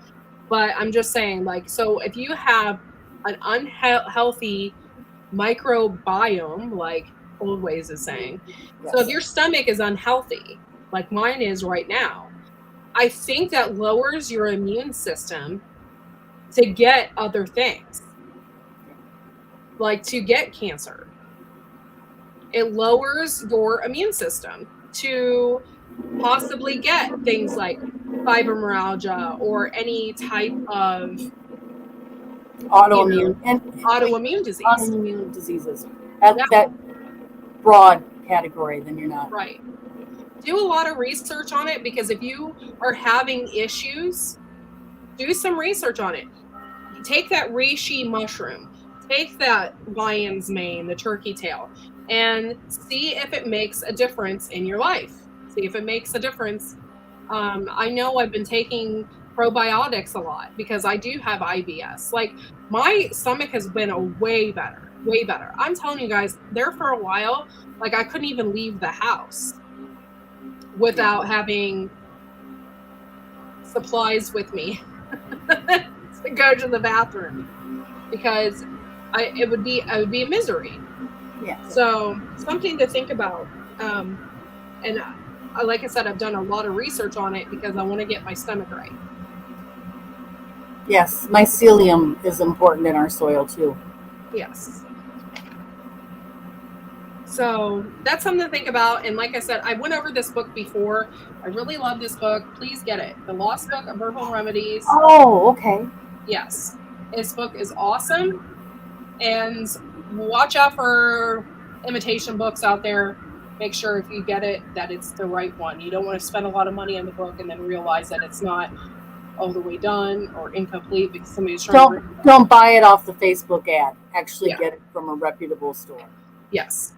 [SPEAKER 2] But I'm just saying, like, so if you have an unhealthy microbiome, like Old Ways is saying, so if your stomach is unhealthy, like mine is right now, I think that lowers your immune system to get other things, like to get cancer. It lowers your immune system to possibly get things like fibromyalgia or any type of autoimmune disease.
[SPEAKER 3] Autoimmune diseases. That broad category, then you're not.
[SPEAKER 2] Right. Do a lot of research on it, because if you are having issues, do some research on it. Take that reishi mushroom, take that lion's mane, the turkey tail, and see if it makes a difference in your life. See if it makes a difference. I know I've been taking probiotics a lot because I do have IBS. Like, my stomach has been way better. I'm telling you guys, there for a while, like, I couldn't even leave the house without having supplies with me to go to the bathroom, because it would be a misery.
[SPEAKER 3] Yeah.
[SPEAKER 2] So something to think about. And like I said, I've done a lot of research on it because I want to get my stomach right.
[SPEAKER 3] Yes, mycelium is important in our soil too.
[SPEAKER 2] Yes. So that's something to think about. And like I said, I went over this book before. I really love this book. Please get it. The Lost Book of Herbal Remedies.
[SPEAKER 3] Oh, okay.
[SPEAKER 2] Yes. This book is awesome. And watch out for imitation books out there. Make sure if you get it that it's the right one. You don't want to spend a lot of money on the book and then realize that it's not all the way done or incomplete because somebody's trying to...
[SPEAKER 3] Don't buy it off the Facebook ad. Actually get it from a reputable store.
[SPEAKER 2] Yes.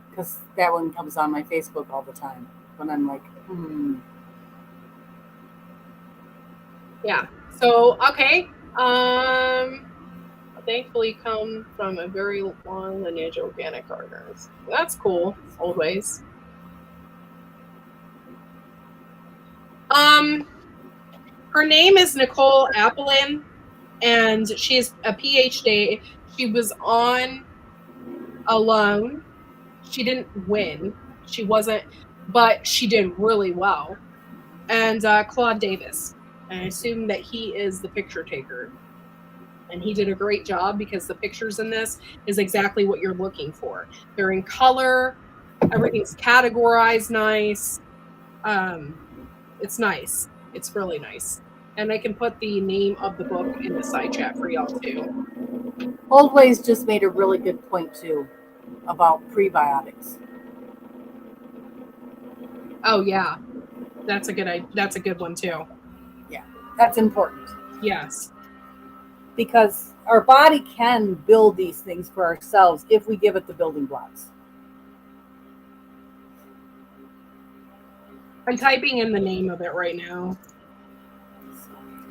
[SPEAKER 3] Because that one comes on my Facebook all the time when I'm like,
[SPEAKER 2] Yeah. So, okay. Thankfully come from a very long lineage of organic gardeners. That's cool. Old ways. Her name is Nicole Appelin, and she's a PhD. She was on Alone. She didn't win. She wasn't, but she did really well. And Claude Davis. And I assume that he is the picture taker. And he did a great job because the pictures in this is exactly what you're looking for. They're in color. Everything's categorized nice. It's nice. It's really nice. And I can put the name of the book in the side chat for y'all too.
[SPEAKER 3] Old Ways just made a really good point too about prebiotics.
[SPEAKER 2] Oh yeah, that's a good one too.
[SPEAKER 3] Yeah, that's important.
[SPEAKER 2] Yes,
[SPEAKER 3] because our body can build these things for ourselves if we give it the building blocks.
[SPEAKER 2] I'm typing in the name of it right now.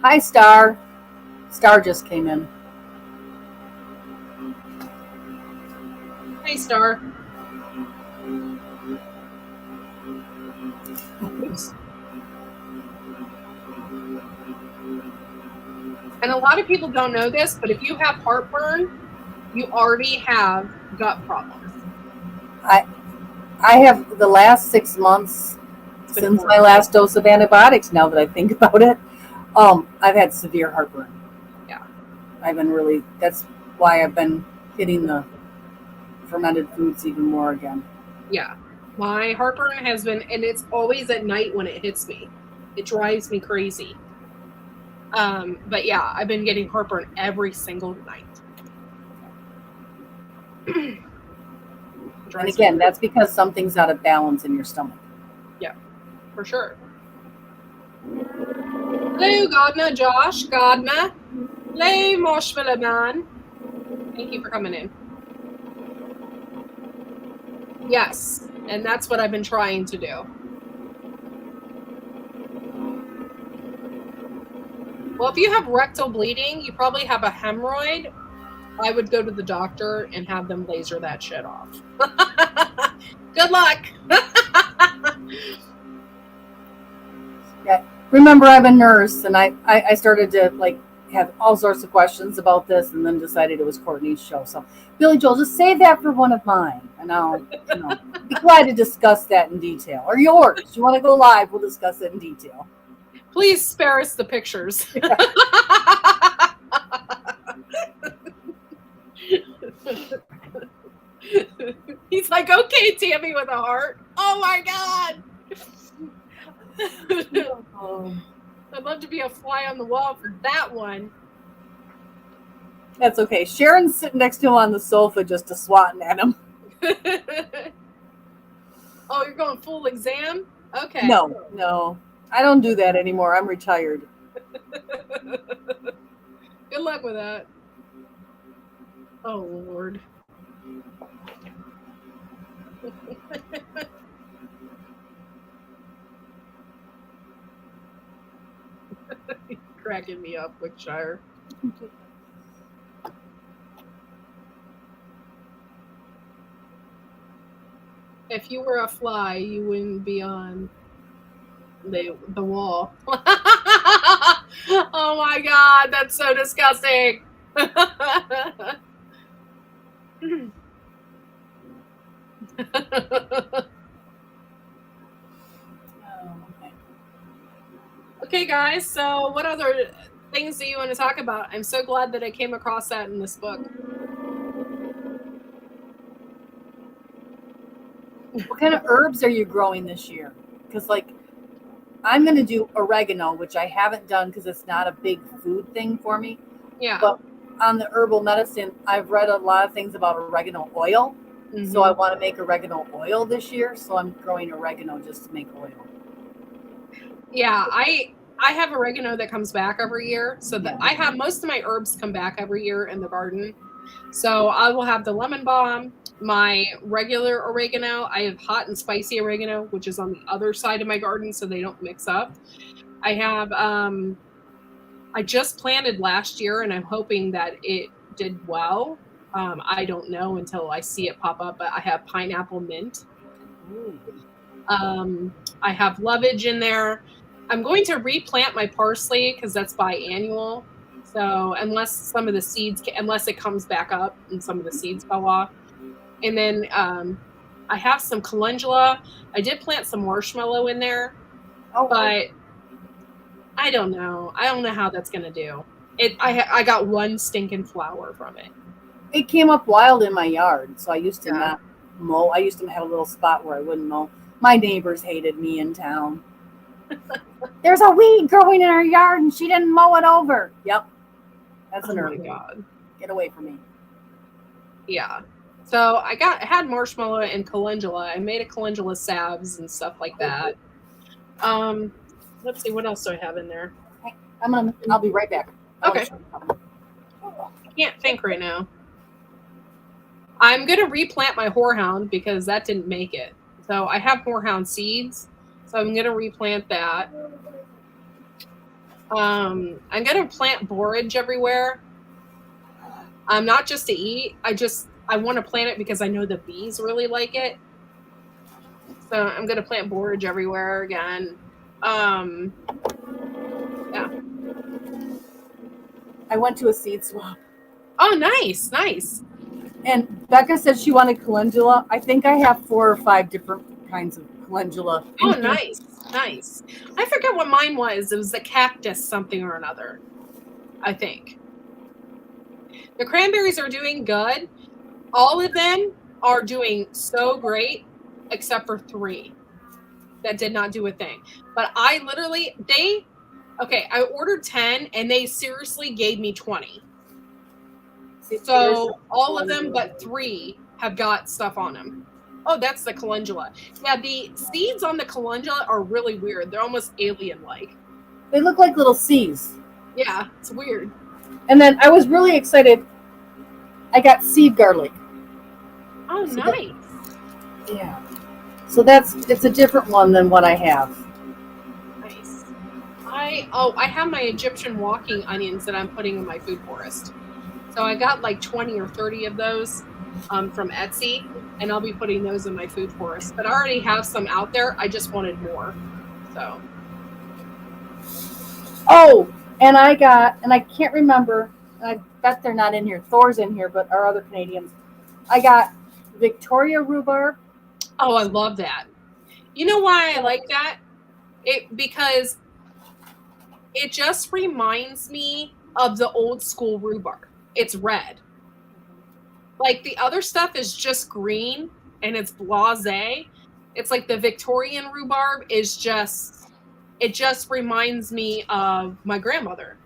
[SPEAKER 3] Hi, Star. Star just came in.
[SPEAKER 2] Hey, Star. Oops. And a lot of people don't know this, but if you have heartburn, you already have gut problems.
[SPEAKER 3] I have the last 6 months since my last dose of antibiotics, now that I think about it, I've had severe heartburn.
[SPEAKER 2] Yeah.
[SPEAKER 3] That's why I've been hitting the fermented foods even more again.
[SPEAKER 2] Yeah. My heartburn has been, and it's always at night when it hits me. It drives me crazy. But yeah, I've been getting heartburn every single night.
[SPEAKER 3] And again, that's because something's out of balance in your stomach.
[SPEAKER 2] Yeah, for sure. Hello, Gardner, Josh, Gardner. Hello, Marshmallow Man. Thank you for coming in. Yes, and that's what I've been trying to do. Well, if you have rectal bleeding, you probably have a hemorrhoid. I would go to the doctor and have them laser that shit off. Good luck.
[SPEAKER 3] Yeah. Remember, I'm a nurse, and I started to have all sorts of questions about this, and then decided it was Courtney's show. So, Billy Joel, just save that for one of mine, and I'll be glad to discuss that in detail. Or yours. You want to go live? We'll discuss it in detail.
[SPEAKER 2] Please spare us the pictures. Yeah. He's like, okay, Tammy with a heart. Oh my God. I'd love to be a fly on the wall for that one.
[SPEAKER 3] That's okay. Sharon's sitting next to him on the sofa just swatting at him.
[SPEAKER 2] Oh, you're going full exam? Okay.
[SPEAKER 3] No. I don't do that anymore. I'm retired.
[SPEAKER 2] Good luck with that. Oh, Lord. Cracking me up, Wickshire. If you were a fly, you wouldn't be on the wall. Oh my God, that's so disgusting. Okay, guys, so what other things do you want to talk about? I'm so glad that I came across that in this book.
[SPEAKER 3] What kind of herbs are you growing this year? Because, I'm going to do oregano, which I haven't done because it's not a big food thing for me.
[SPEAKER 2] Yeah.
[SPEAKER 3] But on the herbal medicine, I've read a lot of things about oregano oil. Mm-hmm. So I want to make oregano oil this year. So I'm growing oregano just to make oil.
[SPEAKER 2] Yeah, I I have oregano that comes back every year. So that I have most of my herbs come back every year in the garden. So I will have the lemon balm, my regular oregano. I have hot and spicy oregano, which is on the other side of my garden, so they don't mix up. I have I just planted last year, and I'm hoping that it did well. I don't know until I see it pop up, but I have pineapple mint.
[SPEAKER 3] Ooh.
[SPEAKER 2] I have lovage in there. I'm going to replant my parsley because that's biannual. So unless some of the seeds, unless it comes back up and some of the seeds fell off, and then I have some calendula. I did plant some marshmallow in there,
[SPEAKER 3] Oh,
[SPEAKER 2] but I don't know. I don't know how that's gonna do. I got one stinking flower from it.
[SPEAKER 3] it came up wild in my yard, so I used to
[SPEAKER 2] Yeah.
[SPEAKER 3] not mow. I used to have a little spot where I wouldn't mow. My neighbors hated me in town. There's a weed growing in our yard, and she didn't mow it over. Yep, that's an
[SPEAKER 2] Oh my
[SPEAKER 3] herb.
[SPEAKER 2] god.
[SPEAKER 3] Get away from me.
[SPEAKER 2] Yeah. So I had marshmallow and calendula. I made a calendula salves and stuff like that. Let's see, what else do I have in there?
[SPEAKER 3] I'll be right back.
[SPEAKER 2] Okay. I can't think right now. I'm gonna replant my horehound because that didn't make it. So I have horehound seeds. So I'm gonna replant that. I'm gonna plant borage everywhere. Not just to eat. I want to plant it because I know the bees really like it. So I'm gonna plant borage everywhere again. Yeah.
[SPEAKER 3] I went to a seed swap,
[SPEAKER 2] Oh, nice, nice.
[SPEAKER 3] and Becca said she wanted calendula. I think I have 4 or 5 different kinds of calendula.
[SPEAKER 2] Oh, nice, nice. I forget what mine was. It was the cactus something or another, I think. The cranberries are doing good. All of them are doing so great, except for 3 that did not do a thing. But I literally, I ordered 10 and they seriously gave me 20. So all of them but 3 have got stuff on them. Oh, that's the calendula. Yeah, the seeds on the calendula are really weird. They're almost alien-like.
[SPEAKER 3] They look like little C's.
[SPEAKER 2] Yeah, it's weird.
[SPEAKER 3] And then I was really excited. I got seed garlic.
[SPEAKER 2] Oh,
[SPEAKER 3] So
[SPEAKER 2] nice.
[SPEAKER 3] Yeah. So it's a different one than what I have.
[SPEAKER 2] Nice. I have my Egyptian walking onions that I'm putting in my food forest. So I got like 20 or 30 of those from Etsy, and I'll be putting those in my food forest. But I already have some out there. I just wanted more. So.
[SPEAKER 3] Oh, and I can't remember, and I bet they're not in here. Thor's in here, but our other Canadians. I got Victoria rhubarb.
[SPEAKER 2] Oh, I love that. You know why I like that? Because it just reminds me of the old school rhubarb. It's red. Like the other stuff is just green and it's blasé. It's like the Victorian rhubarb is it just reminds me of my grandmother.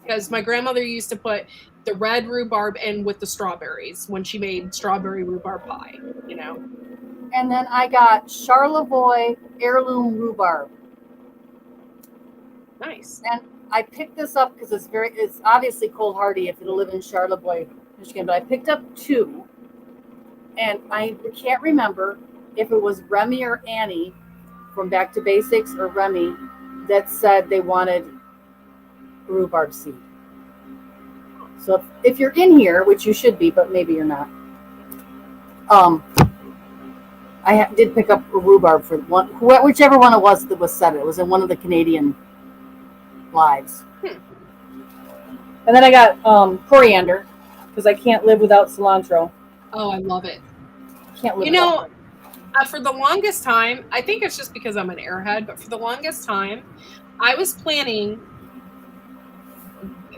[SPEAKER 2] Because my grandmother used to put the red rhubarb in with the strawberries when she made strawberry rhubarb pie, you know?
[SPEAKER 3] And then I got Charlevoix heirloom rhubarb.
[SPEAKER 2] Nice.
[SPEAKER 3] And I picked this up because it's obviously cold hardy if it'll live in Charlevoix, Michigan. But I picked up 2, and I can't remember if it was Remy or Annie from Back to Basics or Remy that said they wanted rhubarb seed. So if you're in here, which you should be, but maybe you're not, I did pick up a rhubarb for whichever one it was that was said it. It was in one of the Canadian lives. And then I got coriander because I can't live without cilantro.
[SPEAKER 2] Oh, I love it.
[SPEAKER 3] Can't live.
[SPEAKER 2] You know, for the longest time, I think it's just because I'm an airhead, but for the longest time, I was planning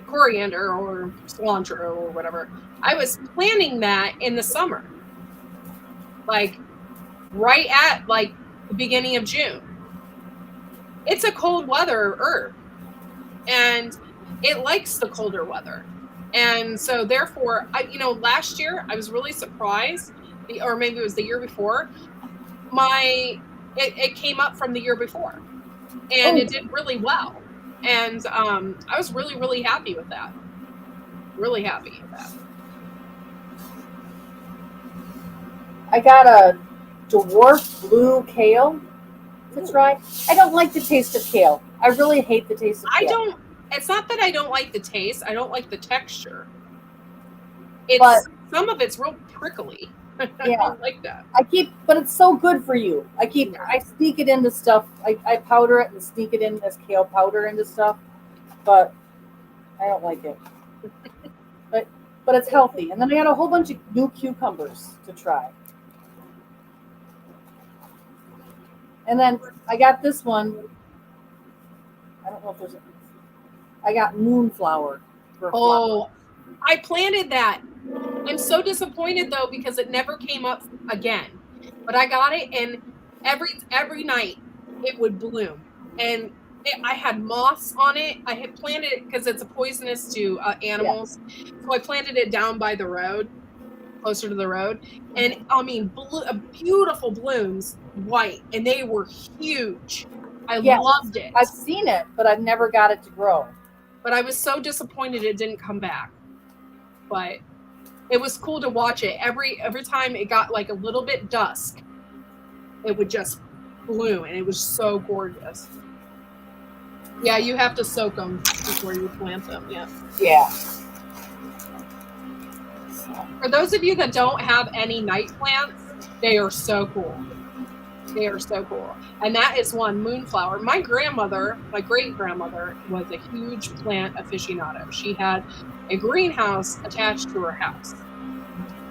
[SPEAKER 2] coriander or cilantro or whatever. I was planning that in the summer, like right at like the beginning of June. It's a cold weather herb, and it likes the colder weather. And so therefore, last year I was really surprised, or maybe it was the year before, it came up from the year before, and it did really well. And I was really, really happy with that. Really happy with that.
[SPEAKER 3] I got a dwarf blue kale to try. I don't like the taste of kale. I really hate the taste of kale.
[SPEAKER 2] It's not that I don't like the taste. I don't like the texture. Some of it's real prickly.
[SPEAKER 3] Yeah.
[SPEAKER 2] I don't like that.
[SPEAKER 3] But it's so good for you. I sneak it into stuff. I powder it and sneak it in as kale powder into stuff, but I don't like it. But it's healthy. And then I got a whole bunch of new cucumbers to try. And then I got this one. I don't know if there's I got moonflower.
[SPEAKER 2] Oh, I planted that. I'm so disappointed though because it never came up again. But I got it, and every night it would bloom, and I had moss on it. I had planted it because it's poisonous to animals, so I planted it down by the road, closer to the road, and I mean, beautiful blooms, white, and they were huge. I loved it.
[SPEAKER 3] I've seen it, but I've never got it to grow.
[SPEAKER 2] But I was so disappointed it didn't come back. But it was cool to watch it. Every time it got like a little bit dusk, it would just bloom, and it was so gorgeous. Yeah, you have to soak them before you plant them. Yeah.
[SPEAKER 3] Yeah.
[SPEAKER 2] For those of you that don't have any night plants, they are so cool. They are so cool. And that is one, moonflower. My great-grandmother was a huge plant aficionado. She had a greenhouse attached to her house.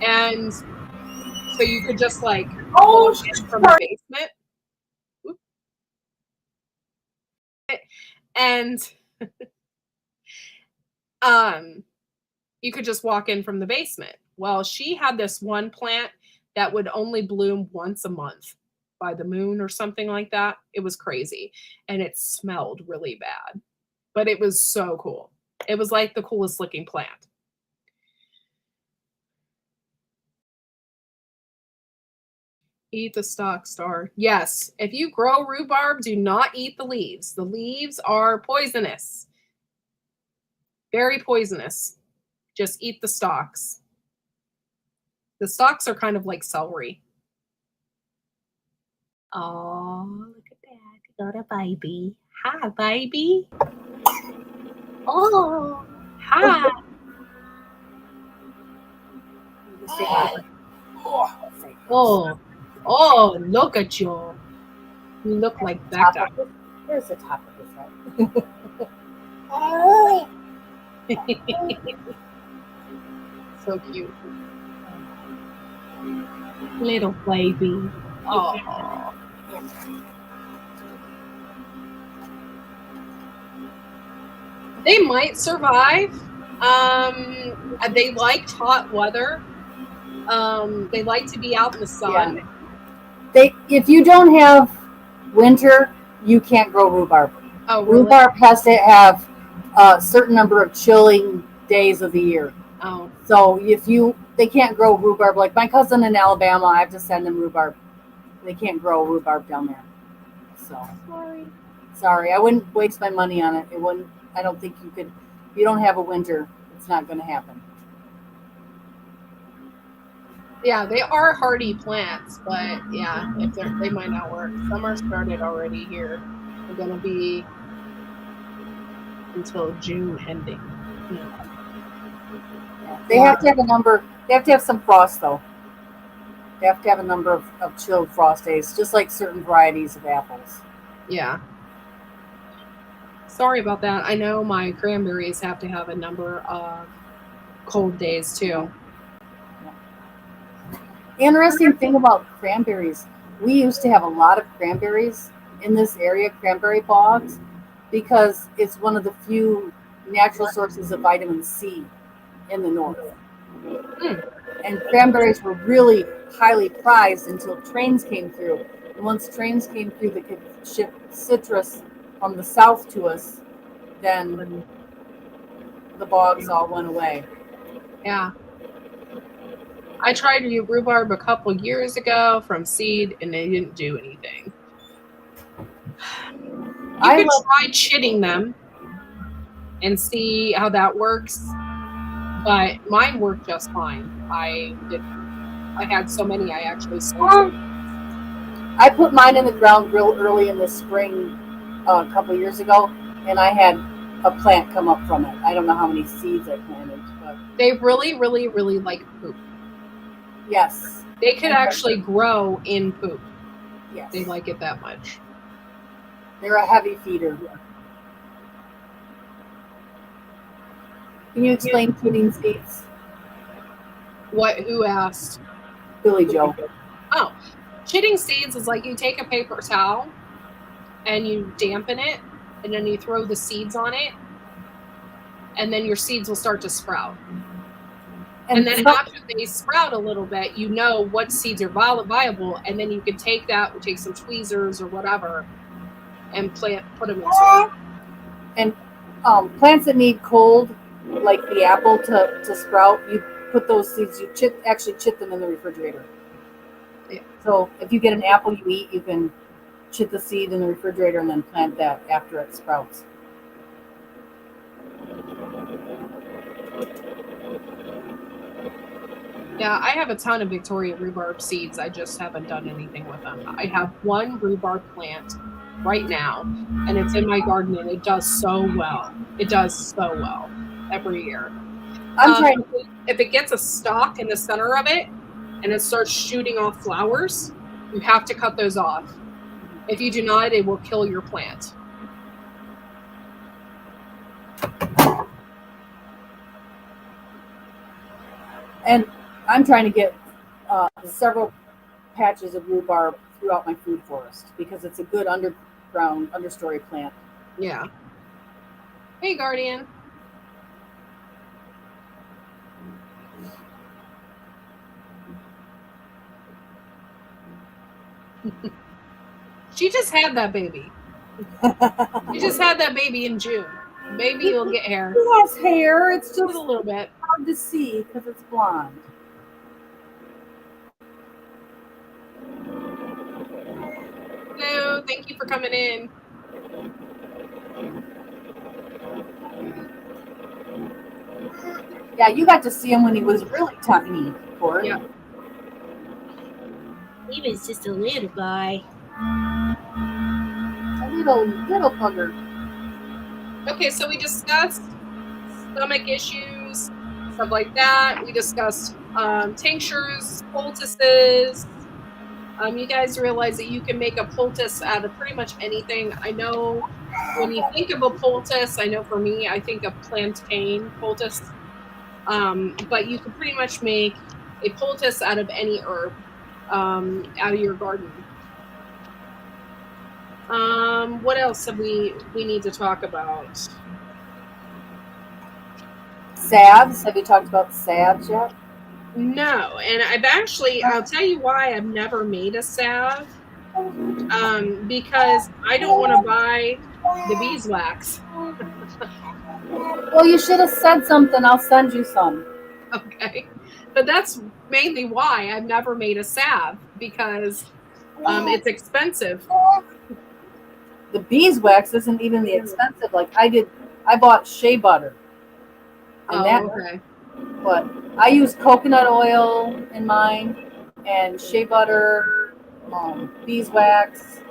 [SPEAKER 2] And so you could just like from the basement. And you could just walk in from the basement. Well, she had this one plant that would only bloom once a month by the moon or something like that. It was crazy. And it smelled really bad. But it was so cool. It was like the coolest looking plant. Eat the stalk, Star. Yes. If you grow rhubarb, do not eat the leaves. The leaves are poisonous. Very poisonous. Just eat the stalks. The stalks are kind of like celery. Oh, look at that. Got a baby. Hi, baby. Oh, hi. Oh, look at you. You look like that.
[SPEAKER 3] Here's the top of his head.
[SPEAKER 2] So cute. Little baby. Oh. They might survive. They liked hot weather. They like to be out in the sun.
[SPEAKER 3] Yeah. If you don't have winter, you can't grow rhubarb.
[SPEAKER 2] Oh, really?
[SPEAKER 3] Rhubarb has to have a certain number of chilling days of the year.
[SPEAKER 2] Oh.
[SPEAKER 3] So they can't grow rhubarb. Like my cousin in Alabama, I have to send them rhubarb. They can't grow rhubarb down there. So sorry, I wouldn't waste my money on it. It wouldn't. I don't think you could. If you don't have a winter, it's not going to happen.
[SPEAKER 2] Yeah, they are hardy plants, but yeah, they might not work. Summer started already here. They're going to be until June ending. Yeah.
[SPEAKER 3] They have to have a number. They have to have some frost, though. They have to have a number of chilled frost days, just like certain varieties of apples.
[SPEAKER 2] Yeah. Sorry about that. I know my cranberries have to have a number of cold days, too.
[SPEAKER 3] Interesting thing about cranberries, we used to have a lot of cranberries in this area, cranberry bogs, because it's one of the few natural sources of vitamin C in the north. And cranberries were really highly prized until trains came through. And once trains came through that could ship citrus from the south to us, then the bogs all went away.
[SPEAKER 2] Yeah. I tried rhubarb a couple years ago from seed, and they didn't do anything. You could try chitting them. and see how that works. But mine worked just fine. I had so many I actually sold.
[SPEAKER 3] I put mine in the ground real early in the spring a couple years ago, and I had a plant come up from it. I don't know how many seeds I planted, but
[SPEAKER 2] They really, really, really like poop.
[SPEAKER 3] yes.
[SPEAKER 2] They could actually grow in poop.
[SPEAKER 3] Yes.
[SPEAKER 2] They like it that much.
[SPEAKER 3] They're a heavy feeder. Can you explain pruning seeds?
[SPEAKER 2] Who asked?
[SPEAKER 3] Billy Joe.
[SPEAKER 2] Oh, chitting seeds is like you take a paper towel and you dampen it, and then you throw the seeds on it, and then your seeds will start to sprout. And then after they sprout a little bit, you know what seeds are viable, and then you can take some tweezers or whatever, and put them in soil.
[SPEAKER 3] And plants that need cold, like the apple, to sprout, you put those seeds, you actually chip them in the refrigerator.
[SPEAKER 2] Yeah.
[SPEAKER 3] So if you get an apple you eat, you can chip the seed in the refrigerator and then plant that after it sprouts.
[SPEAKER 2] Yeah, I have a ton of Victoria rhubarb seeds. I just haven't done anything with them. I have one rhubarb plant right now, and it's in my garden, and it does so well. It does so well every year. If it gets a stalk in the center of it and it starts shooting off flowers, you have to cut those off. If you do not, it will kill your plant.
[SPEAKER 3] And I'm trying to get several patches of rhubarb throughout my food forest because it's a good underground, understory plant.
[SPEAKER 2] Yeah. Hey, Guardian. She just had that baby. She just had that baby in June. Maybe you'll get hair.
[SPEAKER 3] She has hair. It's just
[SPEAKER 2] a little bit
[SPEAKER 3] hard to see because it's blonde.
[SPEAKER 2] Hello, thank you for coming in.
[SPEAKER 3] Yeah, you got to see him when he was really tiny, Cory.
[SPEAKER 2] Yeah.
[SPEAKER 4] He was just a little guy.
[SPEAKER 3] A little bugger.
[SPEAKER 2] Okay, so we discussed stomach issues, stuff like that. We discussed tinctures, poultices. You guys realize that you can make a poultice out of pretty much anything. I know when you think of a poultice, I know for me, I think of plantain poultice. But you can pretty much make a poultice out of any herb out of your garden. What else have we need to talk about?
[SPEAKER 3] Salves? Have you talked about salves yet?
[SPEAKER 2] No, and I'll tell you why I've never made a salve. Because I don't want to buy the beeswax.
[SPEAKER 3] Well, you should have said something. I'll send you some.
[SPEAKER 2] Okay. But that's mainly why I've never made a salve, because it's expensive.
[SPEAKER 3] The beeswax isn't even the expensive. Like I bought shea butter.
[SPEAKER 2] Okay.
[SPEAKER 3] But I use coconut oil in mine, and shea butter, beeswax,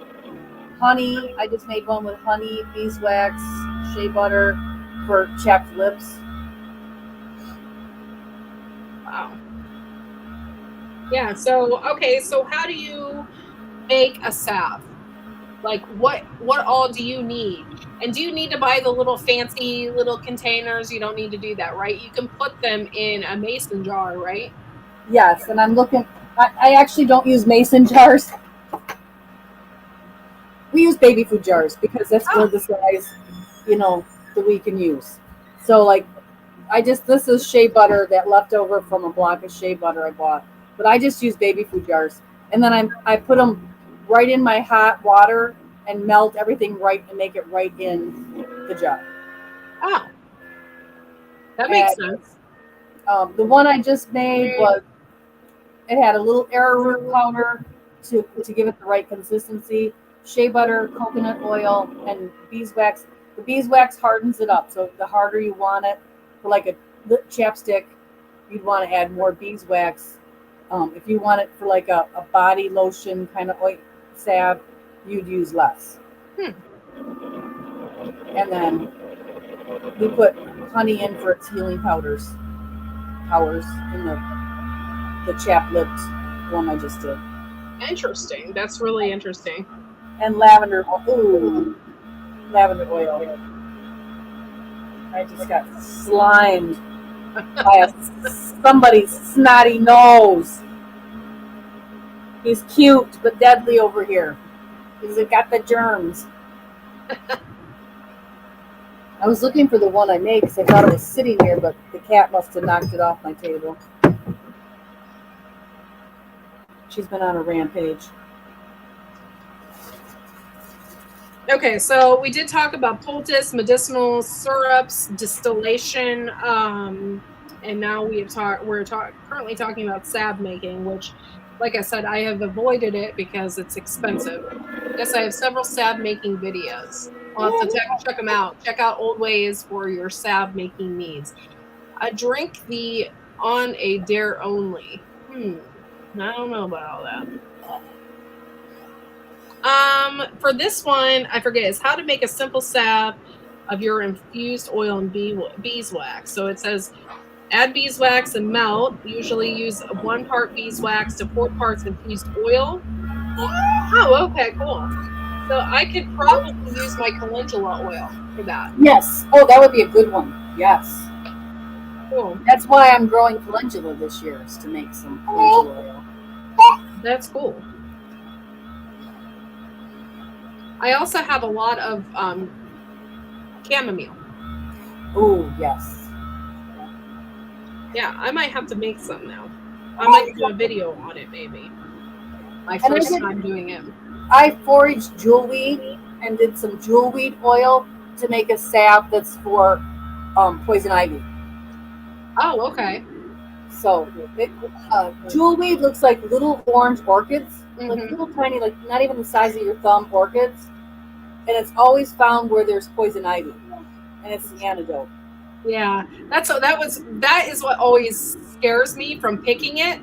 [SPEAKER 3] honey. I just made one with honey, beeswax, shea butter for chapped lips.
[SPEAKER 2] Wow. Yeah. So how do you make a salve? Like what all do you need? And do you need to buy the little fancy little containers? You don't need to do that, right? You can put them in a mason jar, right?
[SPEAKER 3] Yes, and I'm looking. I actually don't use mason jars. We use baby food jars because that's where the size, that we can use. So like, this is shea butter that left over from a block of shea butter I bought, but I just use baby food jars, and then I put them right in my hot water and melt everything right and make it right in the jar.
[SPEAKER 2] Oh, that makes sense.
[SPEAKER 3] The one I just made it had a little arrowroot powder to give it the right consistency, shea butter, coconut oil, and beeswax. The beeswax hardens it up. So the harder you want it, for like a lip chapstick, you'd want to add more beeswax. If you want it for like a body lotion kind of oil salve, you'd use less. And then we put honey in for its healing powers in the chapped lipped one I just did.
[SPEAKER 2] Interesting. That's really interesting.
[SPEAKER 3] And lavender. Ooh, lavender oil. I just got slimed by somebody's snotty nose. He's cute but deadly over here. He's got the germs. I was looking for the one I made because I thought it was sitting here, but the cat must have knocked it off my table. She's been on a rampage.
[SPEAKER 2] Okay, so we did talk about poultice, medicinal syrups, distillation, and now we're currently talking about salve making, which, like I said, I have avoided it because it's expensive. Yes, I have several salve making videos. I'll have to check them out. Check out Old Ways for your salve making needs. I drink the on a dare only. I don't know about all that. For this one, I forget, it's how to make a simple salve of your infused oil and beeswax. So it says, add beeswax and melt. Usually use 1 part beeswax to 4 parts infused oil. Oh, okay, cool. So I could probably use my calendula oil for that.
[SPEAKER 3] Yes. Oh, that would be a good one. Yes.
[SPEAKER 2] Cool.
[SPEAKER 3] That's why I'm growing calendula this year, is to make some calendula oil.
[SPEAKER 2] That's cool. I also have a lot of chamomile.
[SPEAKER 3] Oh, yes.
[SPEAKER 2] Yeah, I might have to make some now. I might do a video on it, maybe. My first time doing it.
[SPEAKER 3] I foraged jewelweed and did some jewelweed oil to make a salve that's for poison ivy.
[SPEAKER 2] Oh, okay.
[SPEAKER 3] So, jewelweed looks like little orange orchids, like little tiny, like not even the size of your thumb orchids. And it's always found where there's poison ivy, and it's the antidote.
[SPEAKER 2] Yeah, that is what always scares me from picking it,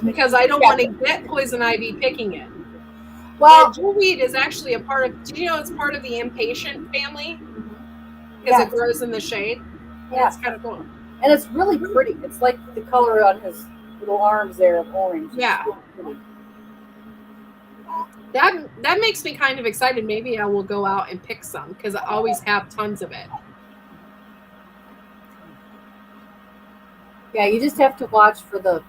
[SPEAKER 2] because I don't want to get poison ivy picking it. Well, jewelweed is actually a part of. Do you know it's part of the impatient family? Because it grows in the shade. Yeah, it's kind of cool.
[SPEAKER 3] And it's really pretty. It's like the color on his little arms there of orange.
[SPEAKER 2] Yeah. Really that makes me kind of excited. Maybe I will go out and pick some because I always have tons of it.
[SPEAKER 3] Yeah, you just have to watch for the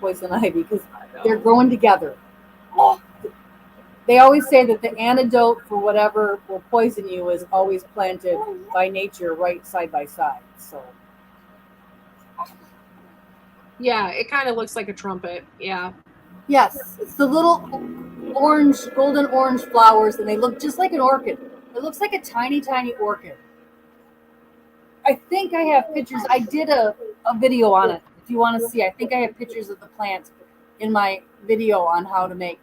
[SPEAKER 3] poison ivy because they're growing together. They always say that the antidote for whatever will poison you is always planted by nature right side by side. So.
[SPEAKER 2] Yeah, it kind of looks like a trumpet. Yeah.
[SPEAKER 3] Yes, it's the little orange, golden orange flowers, and they look just like an orchid. It looks like a tiny, tiny orchid. I think I have pictures. I did a video on it. If you want to see, I think I have pictures of the plant in my video on how to make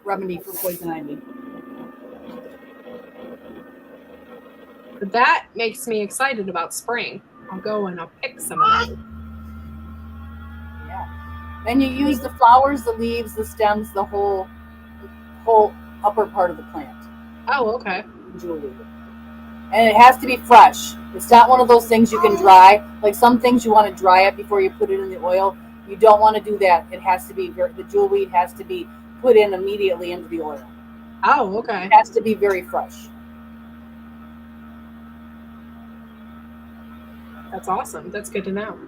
[SPEAKER 3] remedy for poison ivy.
[SPEAKER 2] But that makes me excited about spring. I'll go and I'll pick some of that.
[SPEAKER 3] And you use the flowers, the leaves, the stems, the whole upper part of the plant.
[SPEAKER 2] Oh, okay.
[SPEAKER 3] Jewelry. And it has to be fresh. It's not one of those things you can dry. Like some things you want to dry it before you put it in the oil. You don't want to do that. It has to be, the jewelweed has to be put in immediately into the oil.
[SPEAKER 2] Oh, okay.
[SPEAKER 3] It has to be very fresh.
[SPEAKER 2] That's awesome. That's good to know.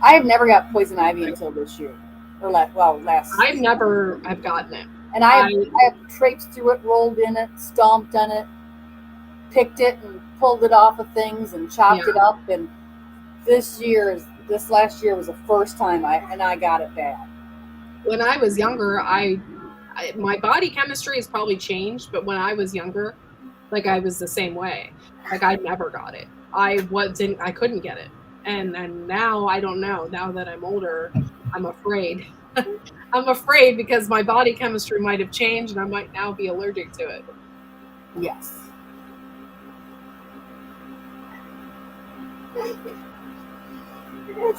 [SPEAKER 3] I have never got poison ivy until this year, or last.
[SPEAKER 2] I've gotten it,
[SPEAKER 3] and I have traipsed through it, rolled in it, stomped on it, picked it, and pulled it off of things and chopped it up. And this last year was the first time I got it bad.
[SPEAKER 2] When I was younger, my body chemistry has probably changed, but when I was younger, like I was the same way. Like I never got it. I couldn't get it. And now I don't know. Now that I'm older, I'm afraid. I'm afraid because my body chemistry might have changed and I might now be allergic to it.
[SPEAKER 3] Yes.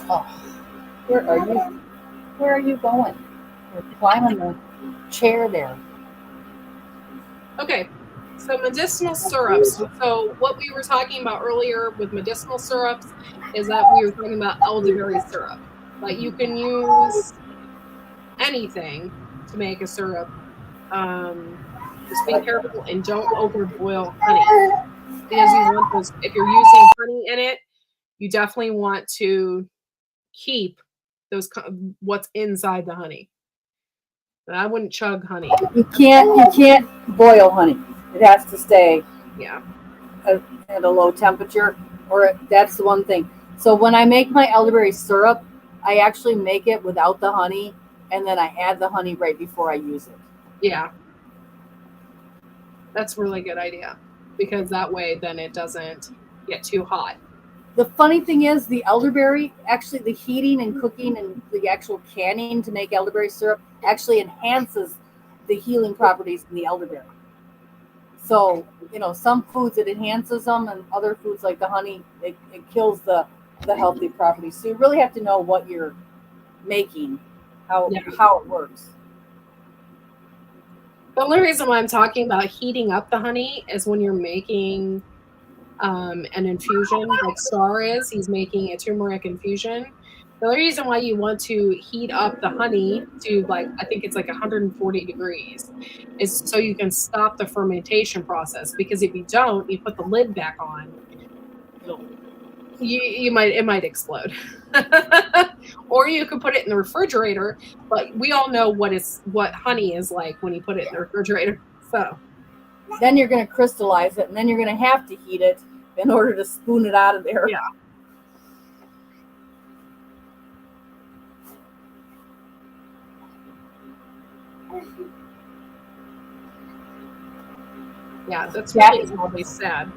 [SPEAKER 3] Oh, where are you? Where are you going? You're climbing the chair there.
[SPEAKER 2] Okay, so medicinal syrups. So what we were talking about earlier with medicinal syrups is that we were talking about elderberry syrup. Like you can use anything to make a syrup. Just be careful and don't overboil honey because you want those. If you're using honey in it, you definitely want to keep those what's inside the honey. But I wouldn't chug honey.
[SPEAKER 3] You can't boil honey. It has to stay at a low temperature, or that's the one thing. So when I make my elderberry syrup, I actually make it without the honey, and then I add the honey right before I use it.
[SPEAKER 2] Yeah. That's a really good idea because that way then it doesn't get too hot.
[SPEAKER 3] The funny thing is the elderberry, actually the heating and cooking and the actual canning to make elderberry syrup actually enhances the healing properties in the elderberry. So, some foods it enhances them, and other foods like the honey, it kills the healthy properties. So you really have to know what you're making, how it works.
[SPEAKER 2] The only reason why I'm talking about heating up the honey is when you're making an infusion, like Star is. He's making a turmeric infusion. The only reason why you want to heat up the honey to I think it's 140 degrees is so you can stop the fermentation process. Because if you don't, you put the lid back on, it might explode. Or you could put it in the refrigerator, but we all know what honey is like when you put it in the refrigerator. So
[SPEAKER 3] then you're going to crystallize it, and then you're going to have to heat it in order to spoon it out of there.
[SPEAKER 2] Yeah. Yeah, that's really sad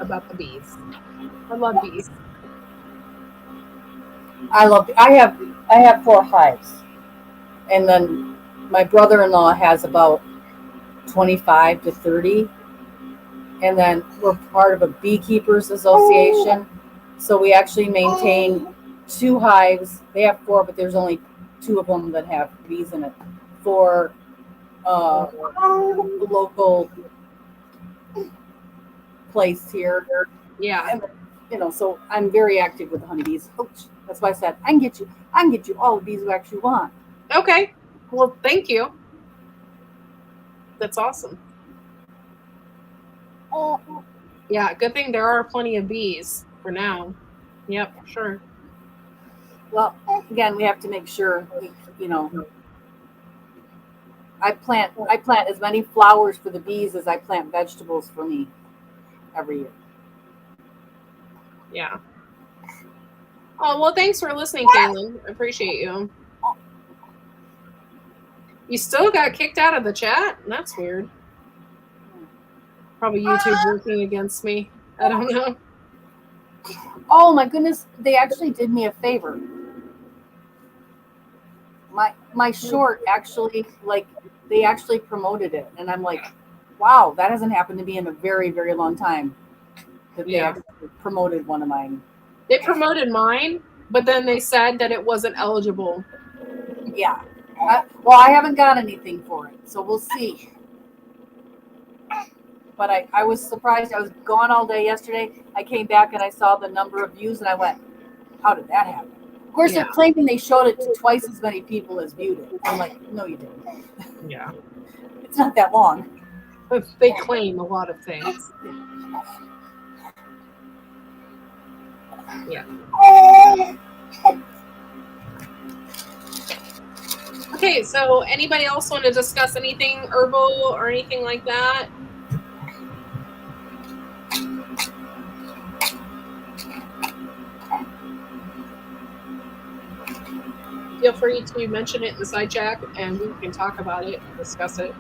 [SPEAKER 2] about the bees. I love bees.
[SPEAKER 3] I have 4 hives, and then my brother-in-law has about 25 to 30, and then we're part of a beekeepers association, so we actually maintain 2 hives. They have 4, but there's only 2 of them that have bees in it for local place here.
[SPEAKER 2] Yeah.
[SPEAKER 3] And, so I'm very active with the honeybees. That's why I said I can get you all the beeswax you want.
[SPEAKER 2] Okay. Well, thank you. That's awesome. Yeah, good thing there are plenty of bees for now. Yep, sure.
[SPEAKER 3] Well, again, we have to make sure, I plant as many flowers for the bees as I plant vegetables for me every year.
[SPEAKER 2] Yeah. Oh, well, thanks for listening, Kaylin. I appreciate you. You still got kicked out of the chat? That's weird. Probably YouTube working against me. I don't know.
[SPEAKER 3] Oh my goodness, they actually did me a favor. My short actually, they actually promoted it, and I'm like, wow, that hasn't happened to me in a very, very long time. That they actually promoted one of mine.
[SPEAKER 2] They promoted mine, but then they said that it wasn't eligible.
[SPEAKER 3] Yeah. I haven't got anything for it, so we'll see. But I was surprised. I was gone all day yesterday. I came back and I saw the number of views, and I went, how did that happen? Of course, they're claiming they showed it to twice as many people as viewed it. I'm like, no, you didn't.
[SPEAKER 2] Yeah.
[SPEAKER 3] It's not that long.
[SPEAKER 2] They claim a lot of things. Yeah. Okay, so anybody else want to discuss anything herbal or anything like that? Feel free to mention it in the side chat, and we can talk about it and discuss it.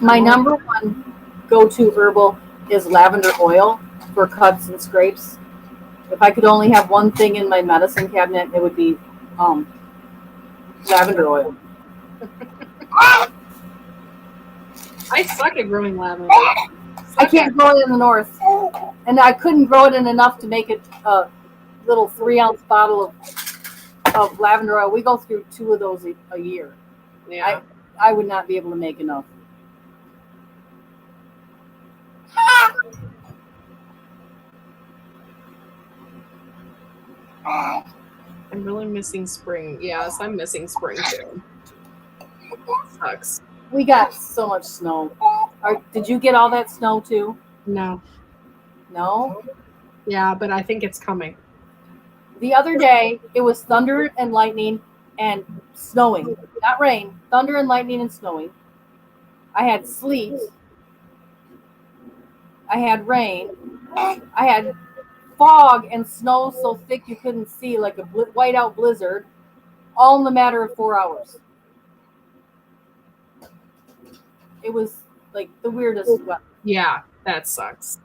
[SPEAKER 3] My number one go-to herbal is lavender oil for cuts and scrapes. If I could only have one thing in my medicine cabinet, it would be lavender oil.
[SPEAKER 2] I suck at growing lavender.
[SPEAKER 3] I can't grow it in the north, and I couldn't grow it in enough to make it a little 3-ounce bottle of lavender oil. We go through 2 of those a year.
[SPEAKER 2] Yeah.
[SPEAKER 3] I would not be able to make enough.
[SPEAKER 2] I'm really missing spring. Yes, I'm missing spring too. Sucks.
[SPEAKER 3] We got so much snow. Did you get all that snow too?
[SPEAKER 2] No.
[SPEAKER 3] No?
[SPEAKER 2] Yeah, but I think it's coming.
[SPEAKER 3] The other day, it was thunder and lightning and snowing. Not rain. Thunder and lightning and snowing. I had sleet. I had rain. I had fog and snow so thick you couldn't see, like a whiteout blizzard, all in the matter of 4 hours. It was like the weirdest weather.
[SPEAKER 2] Yeah, that sucks.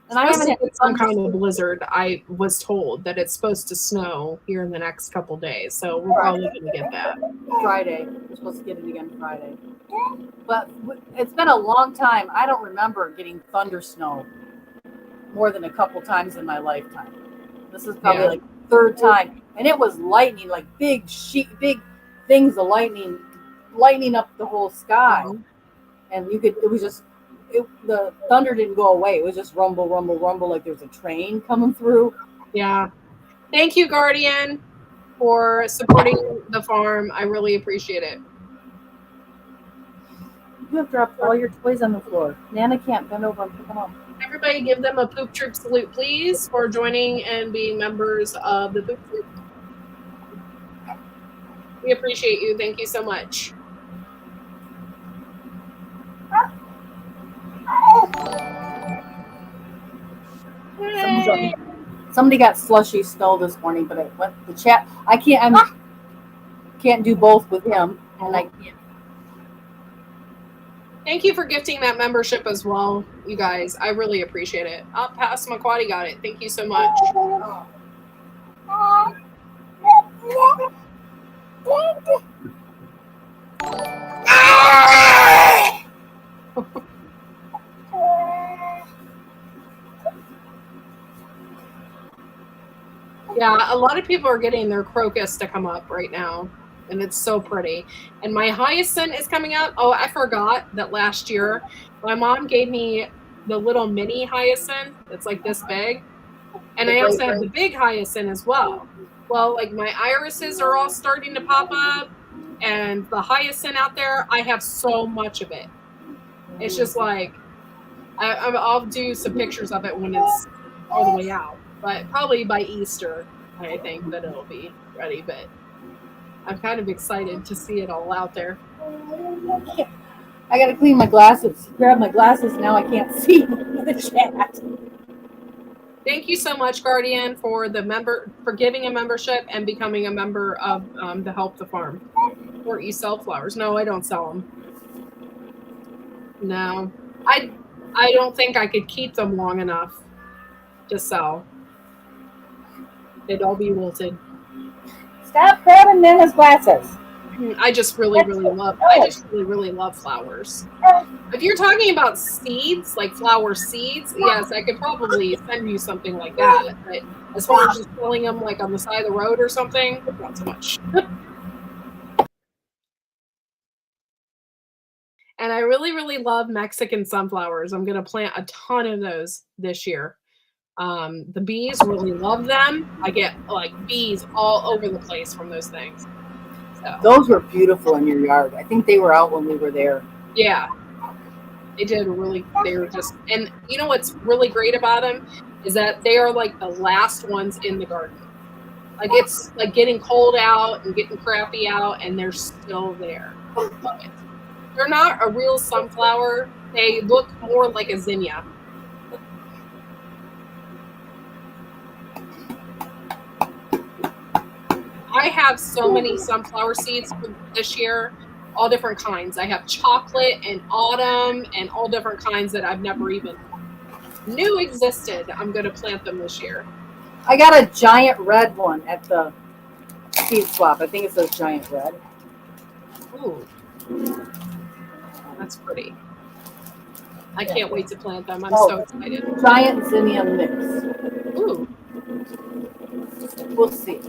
[SPEAKER 3] And I haven't had
[SPEAKER 2] some kind of blizzard. I was told that it's supposed to snow here in the next couple days, so we're probably going to get that.
[SPEAKER 3] Friday. We're supposed to get it again Friday. But it's been a long time. I don't remember getting thunder snow more than a couple times in my lifetime. This is probably like the 3rd time. And it was lightning, like big things of lightning up the whole sky. And the thunder didn't go away. It was just rumble, rumble, rumble, like there's a train coming through.
[SPEAKER 2] Yeah. Thank you, Guardian, for supporting the farm. I really appreciate it.
[SPEAKER 3] You have dropped all your toys on the floor. Nana can't bend over and pick them up.
[SPEAKER 2] Everybody give them a Poop Troop salute, please, for joining and being members of the Poop Troop. We appreciate you. Thank you so much.
[SPEAKER 3] Somebody got slushy snow this morning, but it went the chat. I can't do both with him, and I can't.
[SPEAKER 2] Thank you for gifting that membership as well, you guys. I really appreciate it. Pass McQuaddy got it. Thank you so much. Yeah, a lot of people are getting their crocus to come up right now, and it's so pretty. And my hyacinth is coming up. Oh, I forgot that last year my mom gave me the little mini hyacinth that's like this big, and I also have the big hyacinth as well. Well, like my irises are all starting to pop up, and the hyacinth out there, I have so much of it. It's just like I'll do some pictures of it when it's all the way out. But probably by Easter, I think that it'll be ready. But I'm kind of excited to see it all out there.
[SPEAKER 3] I got to clean my glasses. Grab my glasses. Now I can't see the chat.
[SPEAKER 2] Thank you so much, Guardian, for giving a membership and becoming a member of the Help the Farm. Or you sell flowers? No, I don't sell them. No, I don't think I could keep them long enough to sell. They'd all be wilted.
[SPEAKER 3] Stop grabbing Nana's glasses.
[SPEAKER 2] I just really love flowers. If you're talking about seeds, like flower seeds, yes, I could probably send you something like that. But as far as just selling them like on the side of the road or something, not so much. And I really love Mexican sunflowers. I'm going to plant a ton of those this year. The bees really love them. I get like bees all over the place from those things. So.
[SPEAKER 3] Those were beautiful in your yard. I think they were out when we were there.
[SPEAKER 2] Yeah, they were just, and you know what's really great about them is that they are like the last ones in the garden. Like it's like getting cold out and getting crappy out, and they're still there. Love it. They're not a real sunflower. They look more like a zinnia. I have so many sunflower seeds for this year, all different kinds. I have chocolate and autumn and all different kinds that I've never even knew existed. I'm going to plant them this year.
[SPEAKER 3] I got a giant red one at the seed swap. I think it says giant red.
[SPEAKER 2] Ooh. That's pretty. I can't wait to plant them. I'm so excited.
[SPEAKER 3] Giant zinnia mix.
[SPEAKER 2] Ooh.
[SPEAKER 3] We'll see.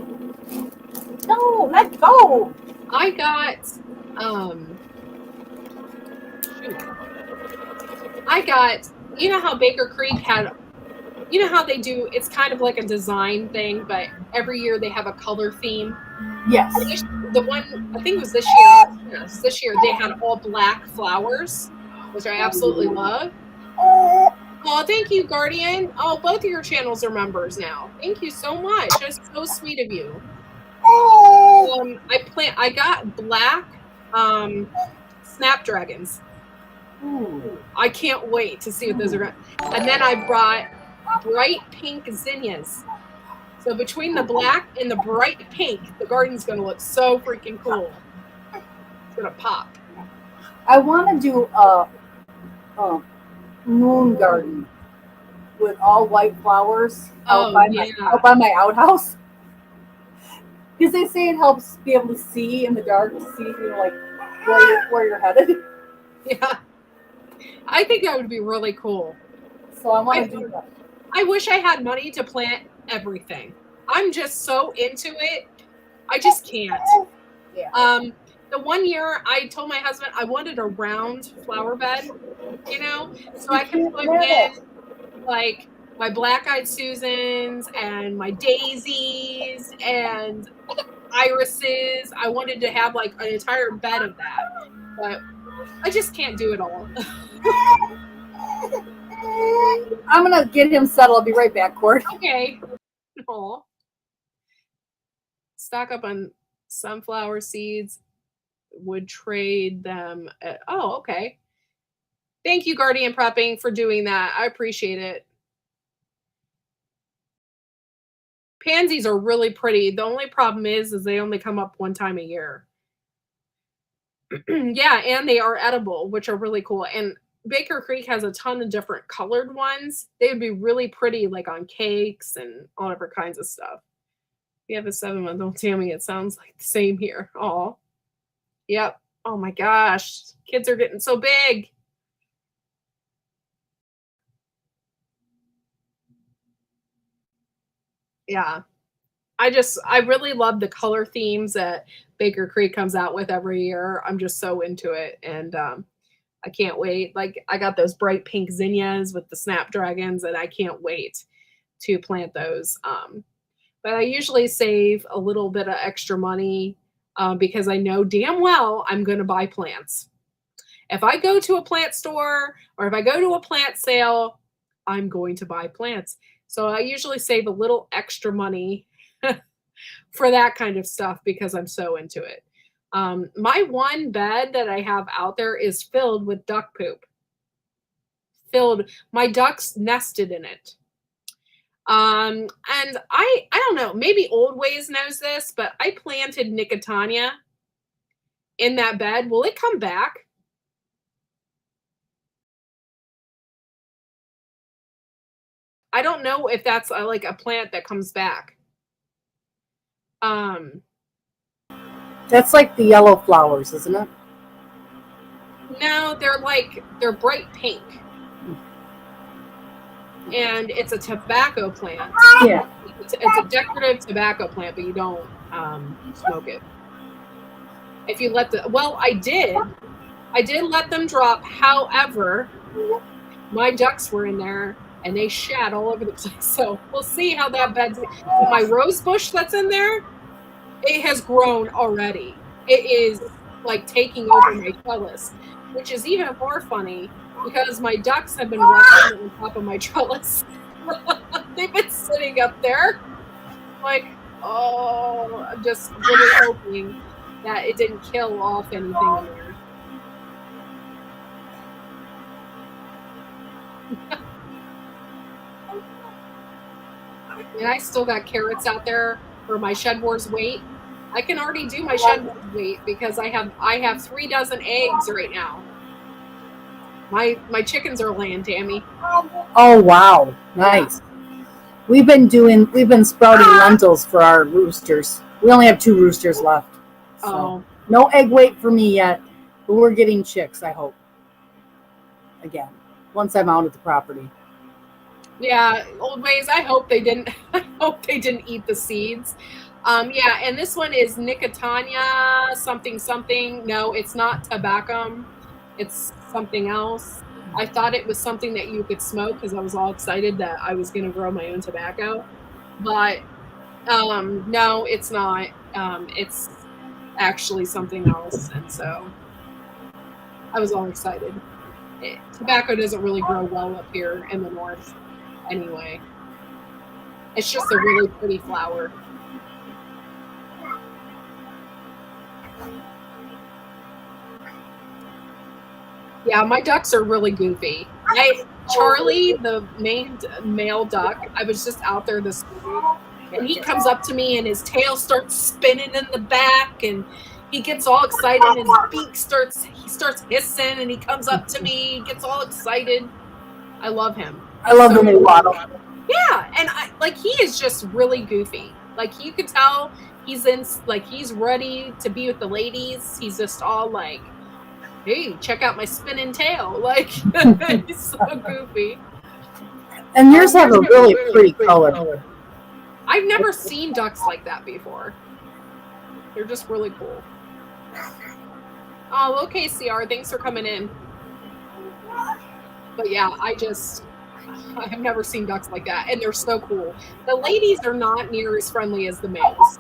[SPEAKER 3] No, let go.
[SPEAKER 2] I got you know how Baker Creek had, you know how they do, it's kind of like a design thing, but every year they have a color theme.
[SPEAKER 3] Yes.
[SPEAKER 2] The one, I think it was this year. Yes, this year they had all black flowers, which I absolutely love. Oh, thank you, Guardian. Oh, both of your channels are members now. Thank you so much. That's so sweet of you. I got black snapdragons.
[SPEAKER 3] Ooh.
[SPEAKER 2] I can't wait to see what those are. And then I brought bright pink zinnias. So between the black and the bright pink, the garden's going to look so freaking cool. It's going to pop.
[SPEAKER 3] I want to do a moon garden with all white flowers out by my outhouse. Because they say it helps be able to see in the dark, to see, you know, like where you're headed.
[SPEAKER 2] Yeah. I think that would be really cool.
[SPEAKER 3] So I want to do that.
[SPEAKER 2] I wish I had money to plant everything. I'm just so into it. I just can't.
[SPEAKER 3] Yeah.
[SPEAKER 2] The one year I told my husband I wanted a round flower bed, you know, so I could put in like my black-eyed Susans and my daisies and irises. I wanted to have like an entire bed of that, but I just can't do it all.
[SPEAKER 3] I'm gonna get him settled. I'll be right back, Cord.
[SPEAKER 2] Okay. Aw. Stock up on sunflower seeds. Would trade them at, oh, okay. Thank you, Guardian Prepping, for doing that. I appreciate it. Pansies are really pretty. The only problem is they only come up one time a year. Yeah, and they are edible, which are really cool. And Baker Creek has a ton of different colored ones. They would be really pretty, like on cakes and all different kinds of stuff. We have a 7-month-old Tammy. It sounds like the same here. Aw. Yep. Oh my gosh. Kids are getting so big. Yeah. I really love the color themes that Baker Creek comes out with every year. I'm just so into it. And I can't wait. Like, I got those bright pink zinnias with the snapdragons, and I can't wait to plant those. But I usually save a little bit of extra money because I know damn well I'm going to buy plants. If I go to a plant store or if I go to a plant sale, I'm going to buy plants. So I usually save a little extra money for that kind of stuff because I'm so into it. My one bed that I have out there is filled with duck poop. My ducks nested in it. And I don't know, maybe Old Ways knows this, but I planted Nicotania in that bed. Will it come back? I don't know if that's like a plant that comes back.
[SPEAKER 3] That's like the yellow flowers, isn't it?
[SPEAKER 2] No, they're bright pink. And it's a tobacco plant.
[SPEAKER 3] Yeah.
[SPEAKER 2] It's a decorative tobacco plant, but you don't smoke it. If you let I did let them drop. However, my ducks were in there and they shat all over the place. So we'll see how that bed's. My rose bush that's in there, it has grown already. It is like taking over my trellis, which is even more funny because my ducks have been resting on top of my trellis. They've been sitting up there. Like, oh, I'm just really hoping that it didn't kill off anything in there. And I still got carrots out there for my Shed Wars weight. I can already do my Shed Wars weight because I have 3 dozen eggs right now. My chickens are laying, Tammy.
[SPEAKER 3] Oh wow, nice. We've been sprouting lentils for our roosters. We only have 2 roosters left. So
[SPEAKER 2] Oh.
[SPEAKER 3] no egg weight for me yet, but we're getting chicks, I hope. Again, once I'm out at the property.
[SPEAKER 2] Yeah, Old Ways. I hope they didn't. I hope they didn't eat the seeds. Yeah, and this one is Nicotania something something. No, it's not tobacco. It's something else. I thought it was something that you could smoke because I was all excited that I was going to grow my own tobacco, but no, it's not. It's actually something else, and so I was all excited. Tobacco doesn't really grow well up here in the north. Anyway, it's just a really pretty flower. Yeah, my ducks are really goofy. Charlie, the main male duck, I was just out there this morning, and he comes up to me and his tail starts spinning in the back, and he gets all excited and his beak starts hissing, and he comes up to me, gets all excited. I love him.
[SPEAKER 3] I love the mulatto.
[SPEAKER 2] Yeah, and he is just really goofy. Like you could tell he's ready to be with the ladies. He's just all like, "Hey, check out my spinning tail!" Like he's so goofy.
[SPEAKER 3] And yours have a really pretty color.
[SPEAKER 2] I've never seen ducks like that before. They're just really cool. Oh, okay, CR. Thanks for coming in. But yeah, I have never seen ducks like that, and they're so cool. The ladies are not near as friendly as the males.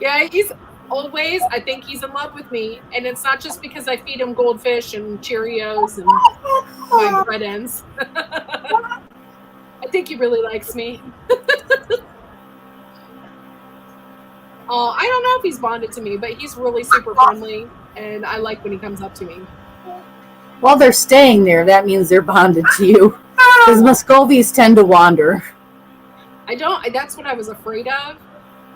[SPEAKER 2] Yeah, he's always. I think he's in love with me, and it's not just because I feed him goldfish and Cheerios and my bread ends. I think he really likes me. I don't know if he's bonded to me, but he's really super friendly, and I like when he comes up to me.
[SPEAKER 3] While they're staying there, that means they're bonded to you. Because Muscovies tend to wander.
[SPEAKER 2] That's what I was afraid of.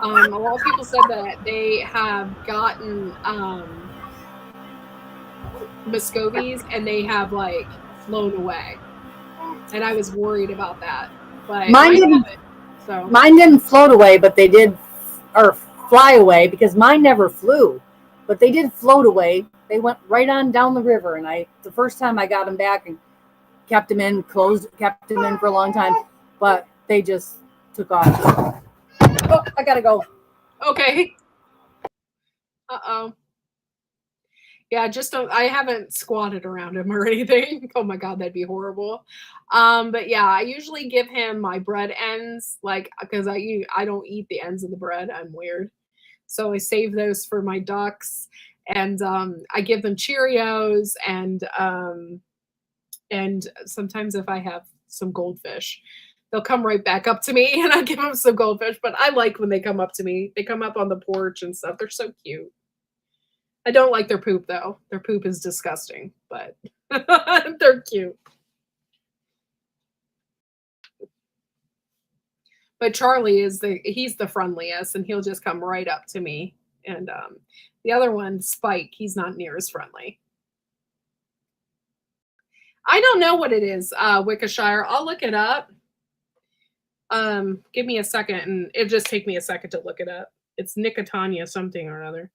[SPEAKER 2] A lot of people said that they have gotten Muscovies and they have flown away. And I was worried about that. But
[SPEAKER 3] mine didn't float away, but they did, or fly away, because mine never flew. But they did float away. They went right on down the river, and the first time I got them back and kept them in for a long time, but they just took off. Oh, I gotta go.
[SPEAKER 2] Okay. Uh-oh. Yeah, I haven't squatted around him or anything. Oh my God, that'd be horrible. But yeah, I usually give him my bread ends, because I don't eat the ends of the bread. I'm weird. So I save those for my ducks, and I give them Cheerios, and sometimes if I have some goldfish, they'll come right back up to me, and I give them some goldfish. But I like when they come up to me. They come up on the porch and stuff. They're so cute. I don't like their poop though. Their poop is disgusting, but they're cute. But Charlie he's the friendliest, and he'll just come right up to me. And the other one, Spike, he's not near as friendly. I don't know what it is, Wickshire. I'll look it up. Give me a second, and it'll just take me a second to look it up. It's Nicotania something or another.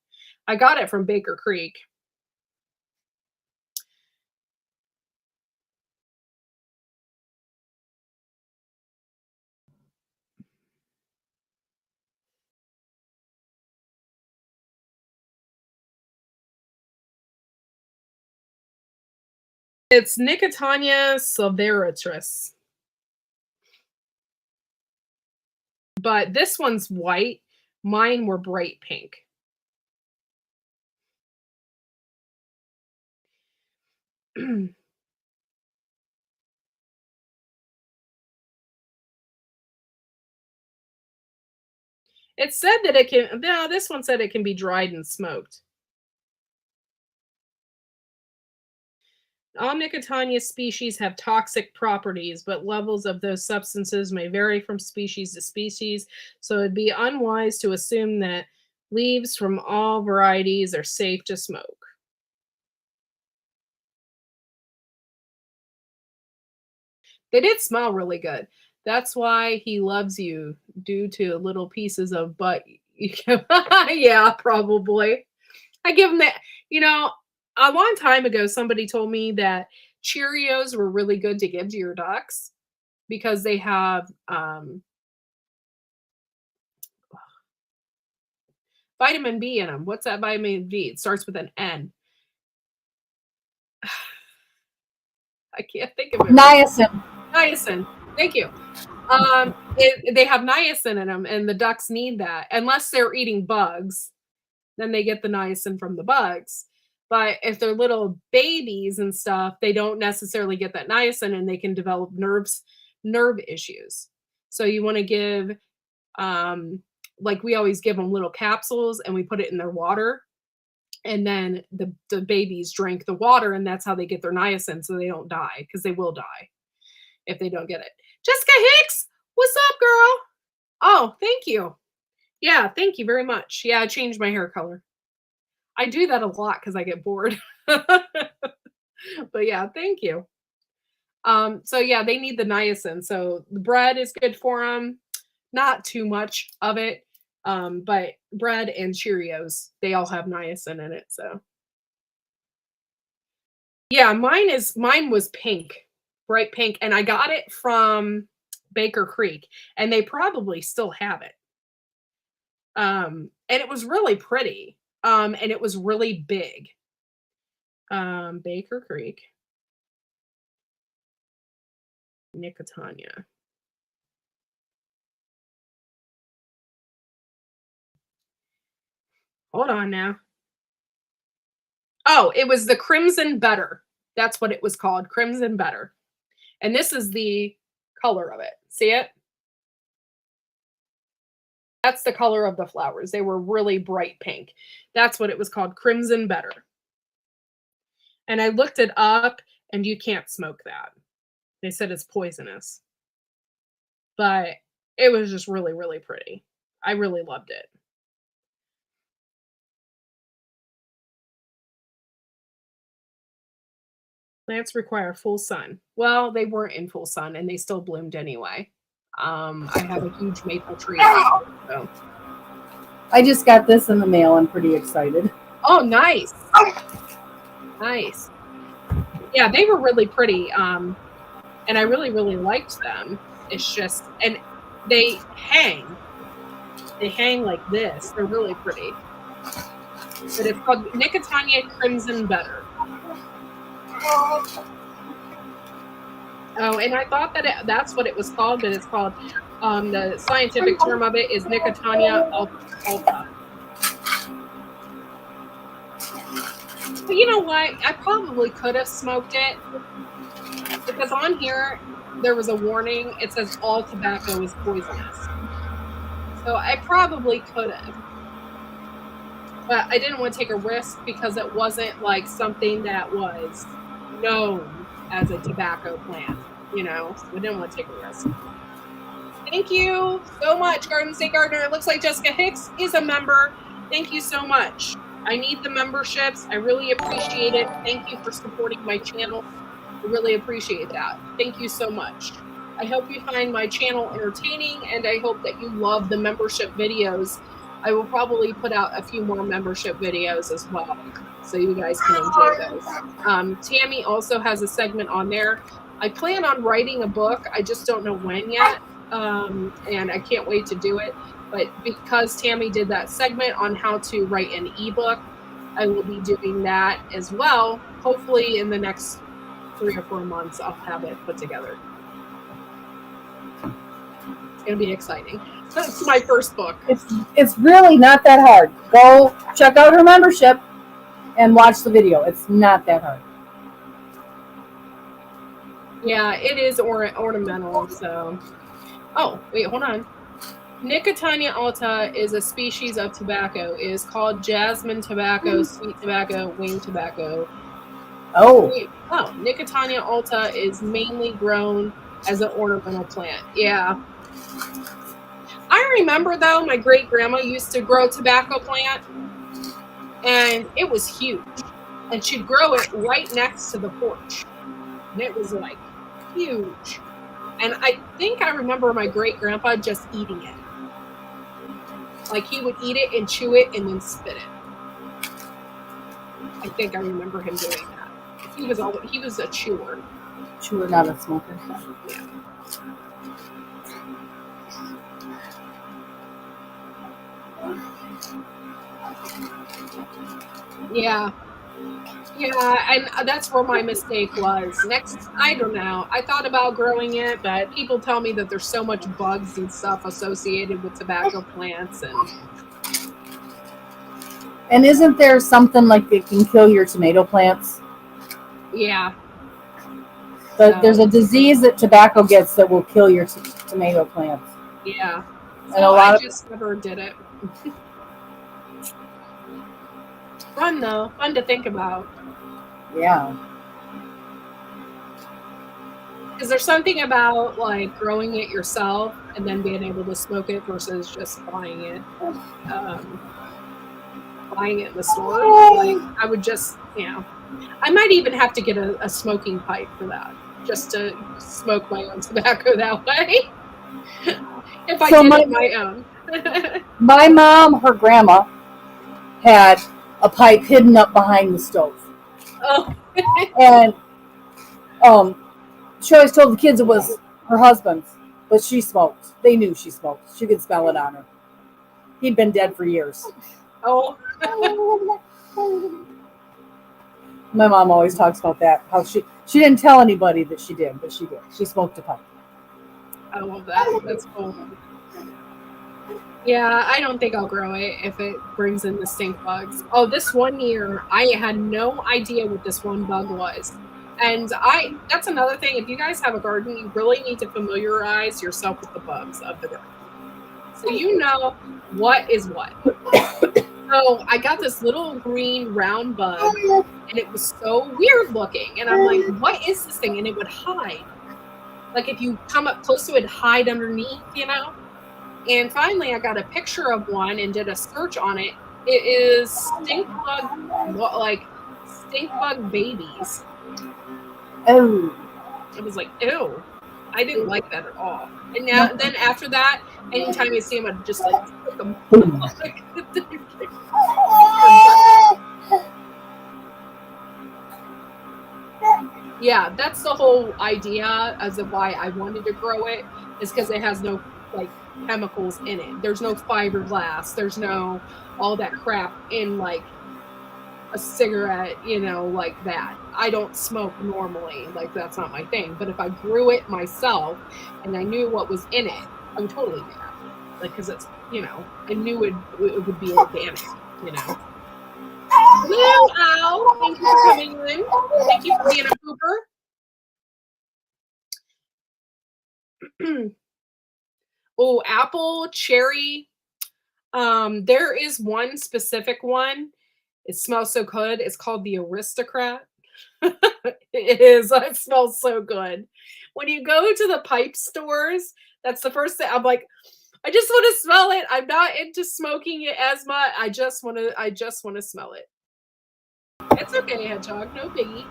[SPEAKER 2] I got it from Baker Creek. It's Nicotania silveratus. But this one's white. Mine were bright pink. It said that it can, no, this one said it can be dried and smoked. All Nicotania species have toxic properties, but levels of those substances may vary from species to species, so it'd be unwise to assume that leaves from all varieties are safe to smoke. They did smell really good. That's why he loves you, due to little pieces of butt. Yeah, probably. I give him that. A long time ago, somebody told me that Cheerios were really good to give to your ducks because they have vitamin B in them. What's that vitamin B? It starts with an N. I can't think of it.
[SPEAKER 3] Niacin.
[SPEAKER 2] Niacin. Thank you. They have niacin in them, and the ducks need that. Unless they're eating bugs, then they get the niacin from the bugs. But if they're little babies and stuff, they don't necessarily get that niacin, and they can develop nerve issues. So you want to give, like we always give them little capsules, and we put it in their water. And then the babies drink the water, and that's how they get their niacin, so they don't die, because they will die if they don't get it. Jessica Hicks, what's up, girl? Oh, thank you. Yeah, thank you very much. Yeah, I changed my hair color. I do that a lot because I get bored. But yeah, thank you. So yeah, they need the niacin. So the bread is good for them. Not too much of it. But bread and Cheerios, they all have niacin in it. So yeah, mine was pink, bright pink, and I got it from Baker Creek, and they probably still have it. And it was really pretty. And it was really big. Baker Creek. Nicotania. Hold on now. Oh, it was the Crimson Better. That's what it was called, Crimson Better. And this is the color of it. See it? That's the color of the flowers. They were really bright pink. That's what it was called, Crimson Better. And I looked it up, and you can't smoke that. They said it's poisonous. But it was just really, really pretty. I really loved it. Plants require full sun. Well, they weren't in full sun, and they still bloomed anyway. I have a huge maple tree. So.
[SPEAKER 3] I just got this in the mail. I'm pretty excited.
[SPEAKER 2] Oh, nice. Nice. Yeah, they were really pretty. And I really, really liked them. It's just, and they hang. They hang like this. They're really pretty. But it's called Nicotania Crimson Better. Oh, and I thought that that's what it was called, but it's called, the scientific term of it is Nicotania alta. But you know what? I probably could have smoked it, because on here there was a warning. It says all tobacco is poisonous. So I probably could have. But I didn't want to take a risk because it wasn't like something that was known as a tobacco plant, you know? So I didn't want to take a risk. Thank you so much, Garden State Gardener. It looks like Jessica Hicks is a member. Thank you so much. I need the memberships. I really appreciate it. Thank you for supporting my channel. I really appreciate that. Thank you so much. I hope you find my channel entertaining, and I hope that you love the membership videos. I will probably put out a few more membership videos as well, so you guys can enjoy those. Tammy also has a segment on there. I plan on writing a book. I just don't know when yet, and I can't wait to do it. But because Tammy did that segment on how to write an ebook, I will be doing that as well. Hopefully in the next 3 or 4 months, I'll have it put together. It's going to be exciting. It's my first book.
[SPEAKER 3] It's really not that hard. Go check out her membership and watch the video. It's not that hard.
[SPEAKER 2] Yeah, it is ornamental. So, oh wait, hold on. Nicotania alta is a species of tobacco. It is called jasmine tobacco, sweet tobacco, wing tobacco.
[SPEAKER 3] Oh.
[SPEAKER 2] Nicotania alta is mainly grown as an ornamental plant. Yeah. I remember, though, my great-grandma used to grow tobacco plant, and it was huge. And she'd grow it right next to the porch. And it was, like, huge. And I think I remember my great-grandpa just eating it. Like, he would eat it and chew it and then spit it. I think I remember him doing that. He was a chewer.
[SPEAKER 3] Chewer, not a smoker.
[SPEAKER 2] Yeah. Yeah. Yeah, and that's where my mistake was. Next, I don't know. I thought about growing it, but people tell me that there's so much bugs and stuff associated with tobacco plants,
[SPEAKER 3] And isn't there something like it can kill your tomato plants?
[SPEAKER 2] yeah.
[SPEAKER 3] But there's a disease that tobacco gets that will kill your tomato plants.
[SPEAKER 2] Yeah.
[SPEAKER 3] And a lot
[SPEAKER 2] I just never did it. Fun though. Fun to think about.
[SPEAKER 3] Yeah.
[SPEAKER 2] Is there something about like growing it yourself and then being able to smoke it versus just buying it? Buying it in the store? Like I would just, I might even have to get a smoking pipe for that, just to smoke my own tobacco that way. If I did it my own.
[SPEAKER 3] My mom, her grandma, had a pipe hidden up behind the stove.
[SPEAKER 2] Oh.
[SPEAKER 3] And she always told the kids it was her husband's, but she smoked. They knew she smoked. She could smell it on her. He'd been dead for years.
[SPEAKER 2] Oh.
[SPEAKER 3] My mom always talks about that. How she didn't tell anybody that she did, but she did. She smoked a pipe.
[SPEAKER 2] I love that. That's cool. Yeah, I don't think I'll grow it if it brings in the stink bugs. Oh, this one year, I had no idea what this one bug was. And that's another thing. If you guys have a garden, you really need to familiarize yourself with the bugs of the garden. So you know what is what. So I got this little green round bug, and it was so weird looking. And I'm like, what is this thing? And it would hide. Like if you come up close to it, hide underneath, And finally I got a picture of one and did a search on it. It is stink bug babies.
[SPEAKER 3] Oh.
[SPEAKER 2] I was like, ew. I didn't like that at all. And then after that, anytime I see them, I'd just like stick them. Yeah, that's the whole idea as of why I wanted to grow it, is because it has no like chemicals in it. There's no fiberglass. There's no all that crap in like a cigarette, like that. I don't smoke normally. Like that's not my thing. But if I grew it myself and I knew what was in it, I would totally do that. Like, because it's, I knew it would be organic, Hello, Al. Thank you for coming in. Thank you for being a pooper. Oh, apple, cherry. There is one specific one. It smells so good. It's called the Aristocrat. It is. It smells so good. When you go to the pipe stores, that's the first thing. I'm like, I just want to smell it. I'm not into smoking it as much. I just want to smell it. It's okay, Hedgehog. No biggie.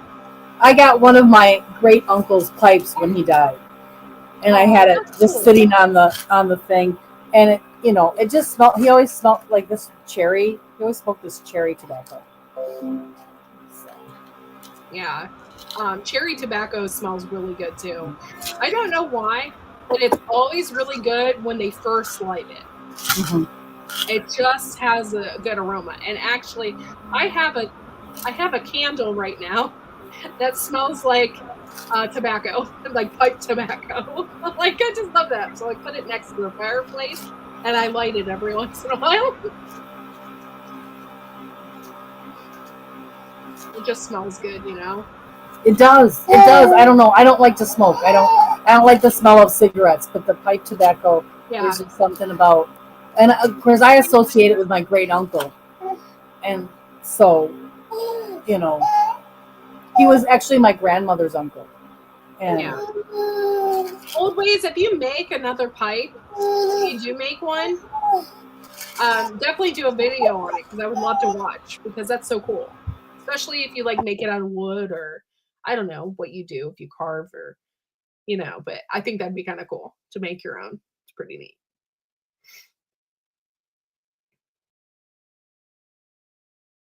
[SPEAKER 3] I got one of my great uncle's pipes when he died, and I had it just sitting on the thing, and it, it just smelled. He always smelled like this cherry. He always smoked this cherry tobacco.
[SPEAKER 2] Yeah, cherry tobacco smells really good too. I don't know why, but it's always really good when they first light it.
[SPEAKER 3] Mm-hmm.
[SPEAKER 2] It just has a good aroma. And actually, I have a candle right now that smells like tobacco, like pipe tobacco. Like I just love that. So I put it next to the fireplace and I light it every once in a while. It just smells good,
[SPEAKER 3] It does. It does. I don't know. I don't like to smoke. I don't like the smell of cigarettes, but the pipe tobacco, there's just something about. And of course, I associate it with my great uncle, and so, he was actually my grandmother's uncle. And
[SPEAKER 2] Old ways. If you make another pipe, if you do make one, definitely do a video on it because I would love to watch because that's so cool. Especially if you like make it out of wood or I don't know what you do if you carve or but I think that'd be kind of cool to make your own. It's pretty neat.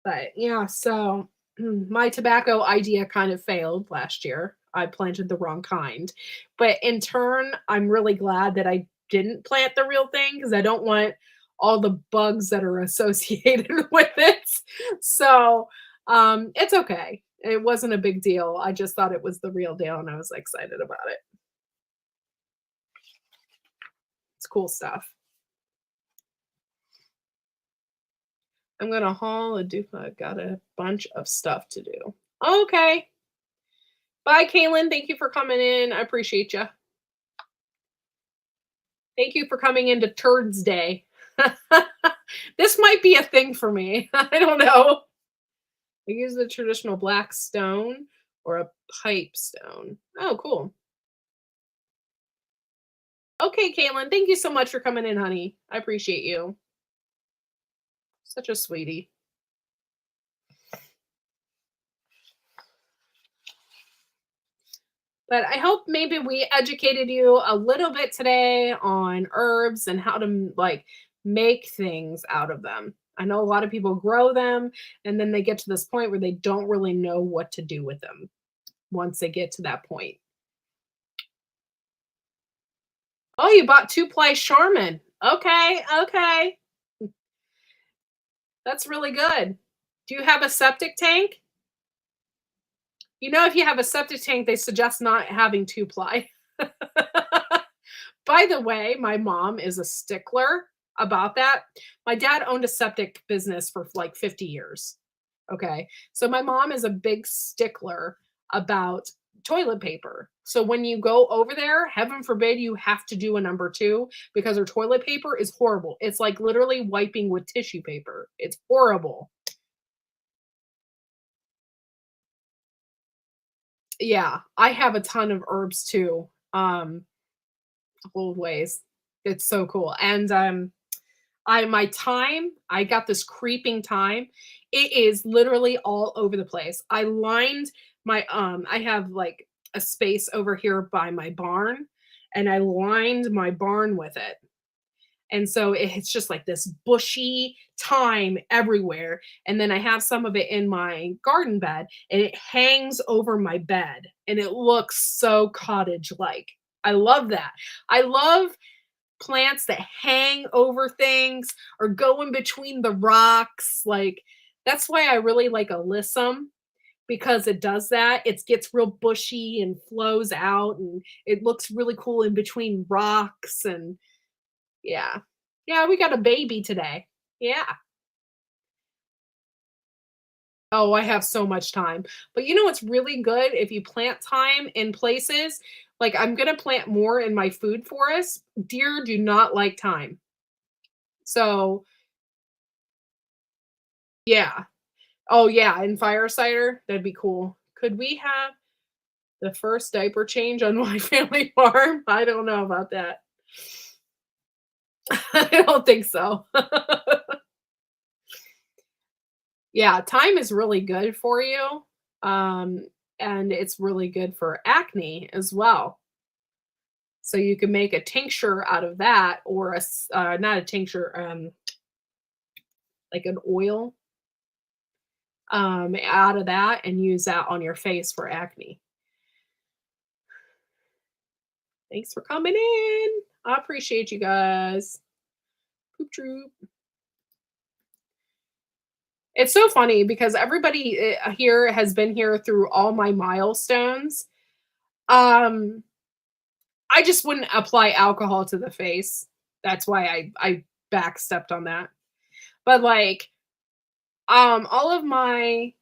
[SPEAKER 2] But yeah, so my tobacco idea kind of failed last year. I planted the wrong kind. But in turn, I'm really glad that I didn't plant the real thing because I don't want all the bugs that are associated with it. So it's okay. It wasn't a big deal. I just thought it was the real deal and I was excited about it. It's cool stuff. I'm going to haul a dupa. Got a bunch of stuff to do. Okay. Bye, Kaylin. Thank you for coming in. I appreciate you. Thank you for coming into Turdsday. This might be a thing for me. I don't know. I use the traditional black stone or a pipe stone. Oh, cool. Okay, Caitlin. Thank you so much for coming in, honey. I appreciate you. Such a sweetie. But I hope maybe we educated you a little bit today on herbs and how to make things out of them. I know a lot of people grow them and then they get to this point where they don't really know what to do with them once they get to that point. Oh, you bought 2-ply Charmin. Okay, okay. That's really good. Do you have a septic tank? If you have a septic tank, they suggest not having 2-ply. By the way, my mom is a stickler about that. My dad owned a septic business for 50 years. Okay. So my mom is a big stickler about toilet paper. So when you go over there, heaven forbid you have to do a number 2 because her toilet paper is horrible. It's like literally wiping with tissue paper. It's horrible. Yeah, I have a ton of herbs too. Old ways. It's so cool. And I got this creeping thyme. It is literally all over the place. I lined I have a space over here by my barn and I lined my barn with it. And so it's just like this bushy thyme everywhere. And then I have some of it in my garden bed and it hangs over my bed and it looks so cottage-like. I love that. I love plants that hang over things or go in between the rocks. That's why I really like alyssum because it does that. It gets real bushy and flows out and it looks really cool in between rocks and yeah. Yeah, we got a baby today. Yeah. Oh, I have so much time. But it's really good if you plant thyme in places. I'm going to plant more in my food forest. Deer do not like thyme. So, yeah. Oh, yeah. And fire cider, that'd be cool. Could we have the first diaper change on my family farm? I don't know about that. I don't think so. Yeah, thyme is really good for you. And it's really good for acne as well. So you can make a tincture out of that or not a tincture, like an oil out of that and use that on your face for acne. Thanks for coming in. I appreciate you guys. Poop troop. It's so funny because everybody here has been here through all my milestones. I just wouldn't apply alcohol to the face. That's why I backstepped on that. But all of my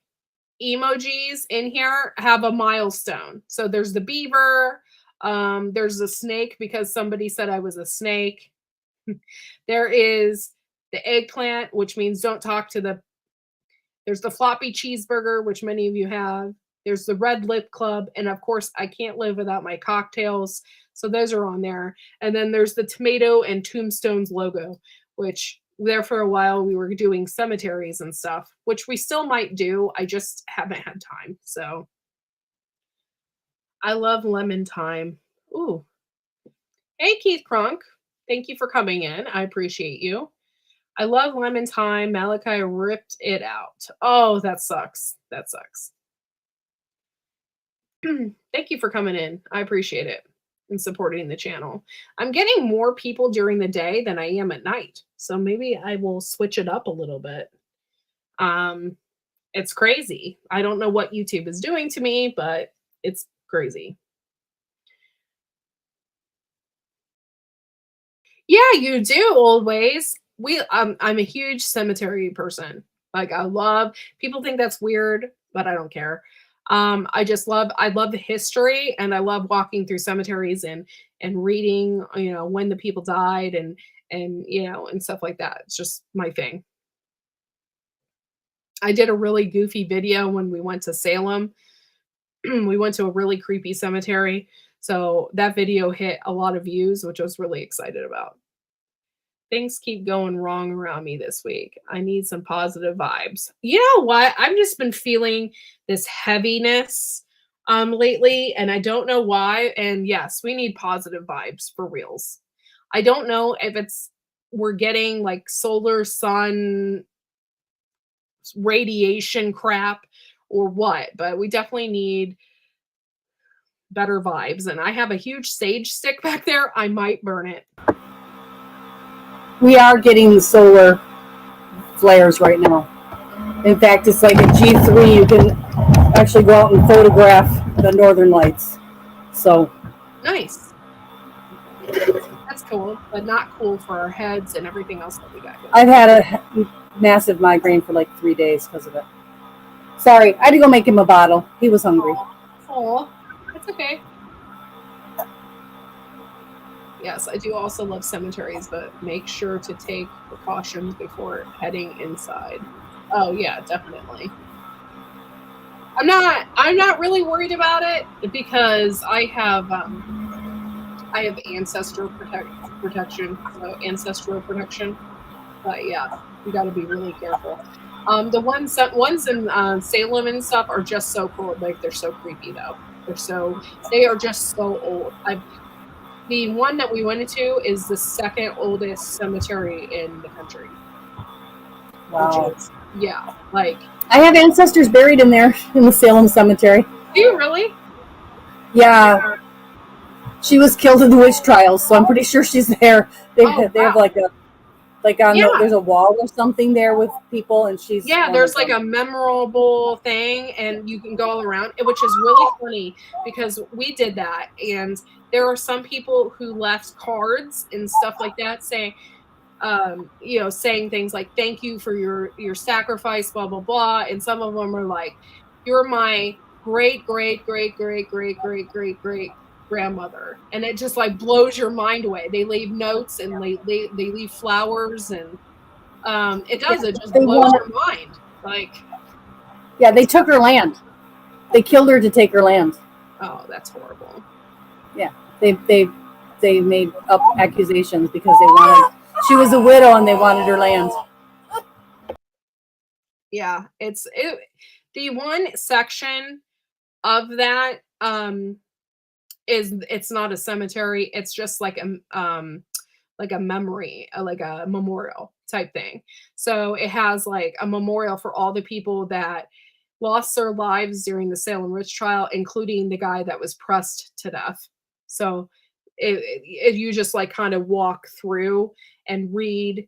[SPEAKER 2] emojis in here have a milestone. So there's the beaver, there's the snake because somebody said I was a snake. There is the eggplant, which means don't talk to there's the floppy cheeseburger, which many of you have. There's the red lip club. And of course, I can't live without my cocktails. So those are on there. And then there's the tomato and tombstones logo, which there for a while we were doing cemeteries and stuff, which we still might do. I just haven't had time. So I love lemon thyme. Ooh. Hey, Keith Crunk. Thank you for coming in. I appreciate you. I love lemon thyme. Malachi ripped it out. Oh, that sucks. That sucks. Thank you for coming in. I appreciate it and supporting the channel. I'm getting more people during the day than I am at night. So maybe I will switch it up a little bit. It's crazy. I don't know what YouTube is doing to me, but it's crazy. Yeah, you do, old ways. I'm a huge cemetery person. Like I love people think that's weird, but I don't care. I love the history and I love walking through cemeteries and reading, when the people died and and stuff like that. It's just my thing. I did a really goofy video when we went to Salem. We went to a really creepy cemetery. So that video hit a lot of views, which I was really excited about. Things keep going wrong around me this week. I need some positive vibes. You know what? I've just been feeling this heaviness lately, and I don't know why. And yes, we need positive vibes for reals. I don't know if we're getting like solar sun radiation crap or what, but we definitely need better vibes. And I have a huge sage stick back there. I might burn it.
[SPEAKER 3] We are getting solar flares right now. In fact, it's like a G3. You can actually go out and photograph the northern lights. So
[SPEAKER 2] nice. That's cool, but not cool for our heads and everything else that we got going.
[SPEAKER 3] I've had a massive migraine for like 3 days because of it. Sorry, I had to go make him a bottle. He was hungry.
[SPEAKER 2] Oh, that's okay. Yes, I do also love cemeteries, but make sure to take precautions before heading inside. Oh yeah, definitely. I'm not really worried about it because I have ancestral protection, so ancestral protection. But yeah, you got to be really careful. The ones in Salem and stuff are just so cool. Like they're so creepy though. They are just so old. The one that we went into is the second oldest cemetery in the country.
[SPEAKER 3] Wow.
[SPEAKER 2] Like
[SPEAKER 3] I have ancestors buried in there in the Salem cemetery.
[SPEAKER 2] Do you really?
[SPEAKER 3] Yeah. She was killed in the witch trials, so I'm pretty sure she's there. They have like there's a wall or something there with people, and she's
[SPEAKER 2] there's like a memorable thing, and you can go around, which is really funny because we did that, and there are some people who left cards and stuff like that saying, saying things like "thank you for your sacrifice," blah blah blah, and some of them are like, "You're my great great great great great great great great grandmother," and it just like blows your mind away. They leave notes and they leave flowers, and it just blows your mind. Like,
[SPEAKER 3] yeah, they took her land. They killed her to take her land.
[SPEAKER 2] Oh, that's horrible.
[SPEAKER 3] Yeah, they made up accusations because she was a widow and they wanted her land.
[SPEAKER 2] Yeah, the one section of that it's not a cemetery. It's just like a memory, like a memorial type thing. So it has like a memorial for all the people that lost their lives during the Salem witch trial, including the guy that was pressed to death. So you just like kind of walk through and read.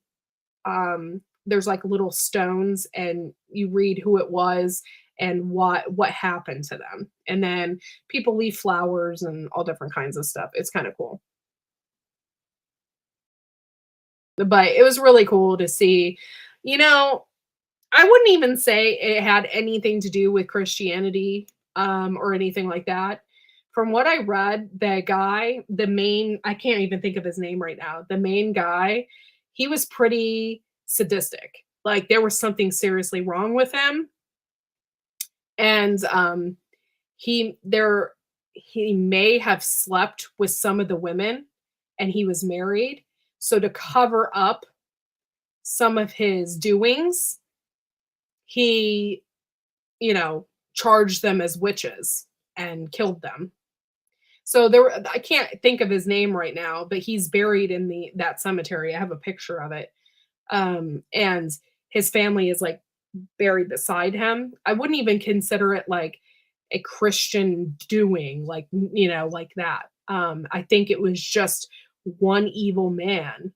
[SPEAKER 2] There's like little stones, and you read who it was and what happened to them, and then people leave flowers and all different kinds of stuff. It's kind of cool. But it was really cool to see. I wouldn't even say it had anything to do with Christianity or anything like that. From what I read, the guy, I can't even think of his name right now. The main guy, he was pretty sadistic. Like there was something seriously wrong with him. And he may have slept with some of the women, and he was married. So to cover up some of his doings, he, charged them as witches and killed them. So I can't think of his name right now, but he's buried in that cemetery. I have a picture of it. And his family is like buried beside him. I wouldn't even consider it like a Christian doing, like, like that. I think it was just one evil man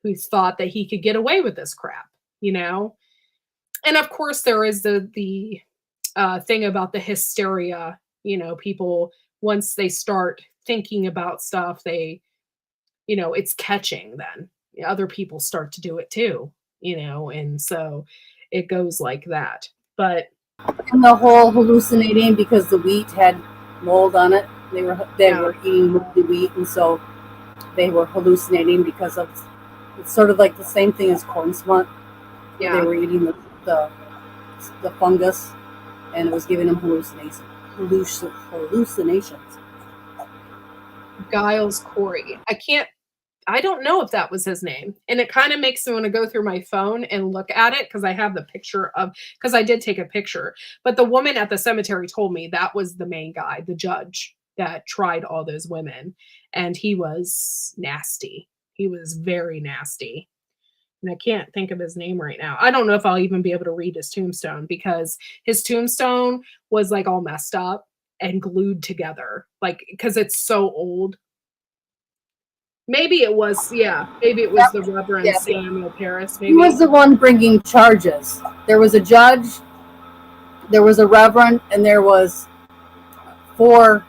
[SPEAKER 2] who thought that he could get away with this crap, And of course, there is the thing about the hysteria. People, once they start thinking about stuff, it's catching. Then other people start to do it too, and so it goes like that. But
[SPEAKER 3] and the whole hallucinating because the wheat had mold on it. They were eating the wheat, and so they were hallucinating because of it's sort of like the same thing as corn smut.
[SPEAKER 2] Yeah,
[SPEAKER 3] they were eating the fungus, and it was giving them hallucinations.
[SPEAKER 2] Giles Corey. I don't know if that was his name. And it kind of makes me want to go through my phone and look at it because I have the picture because I did take a picture. But the woman at the cemetery told me that was the main guy, the judge that tried all those women. And he was nasty. He was very nasty. And I can't think of his name right now. I don't know if I'll even be able to read his tombstone because his tombstone was like all messed up and glued together, like because it's so old. Maybe it was the Reverend Samuel Paris. Maybe
[SPEAKER 3] he was the one bringing charges. There was a judge, there was a reverend, and there was 4,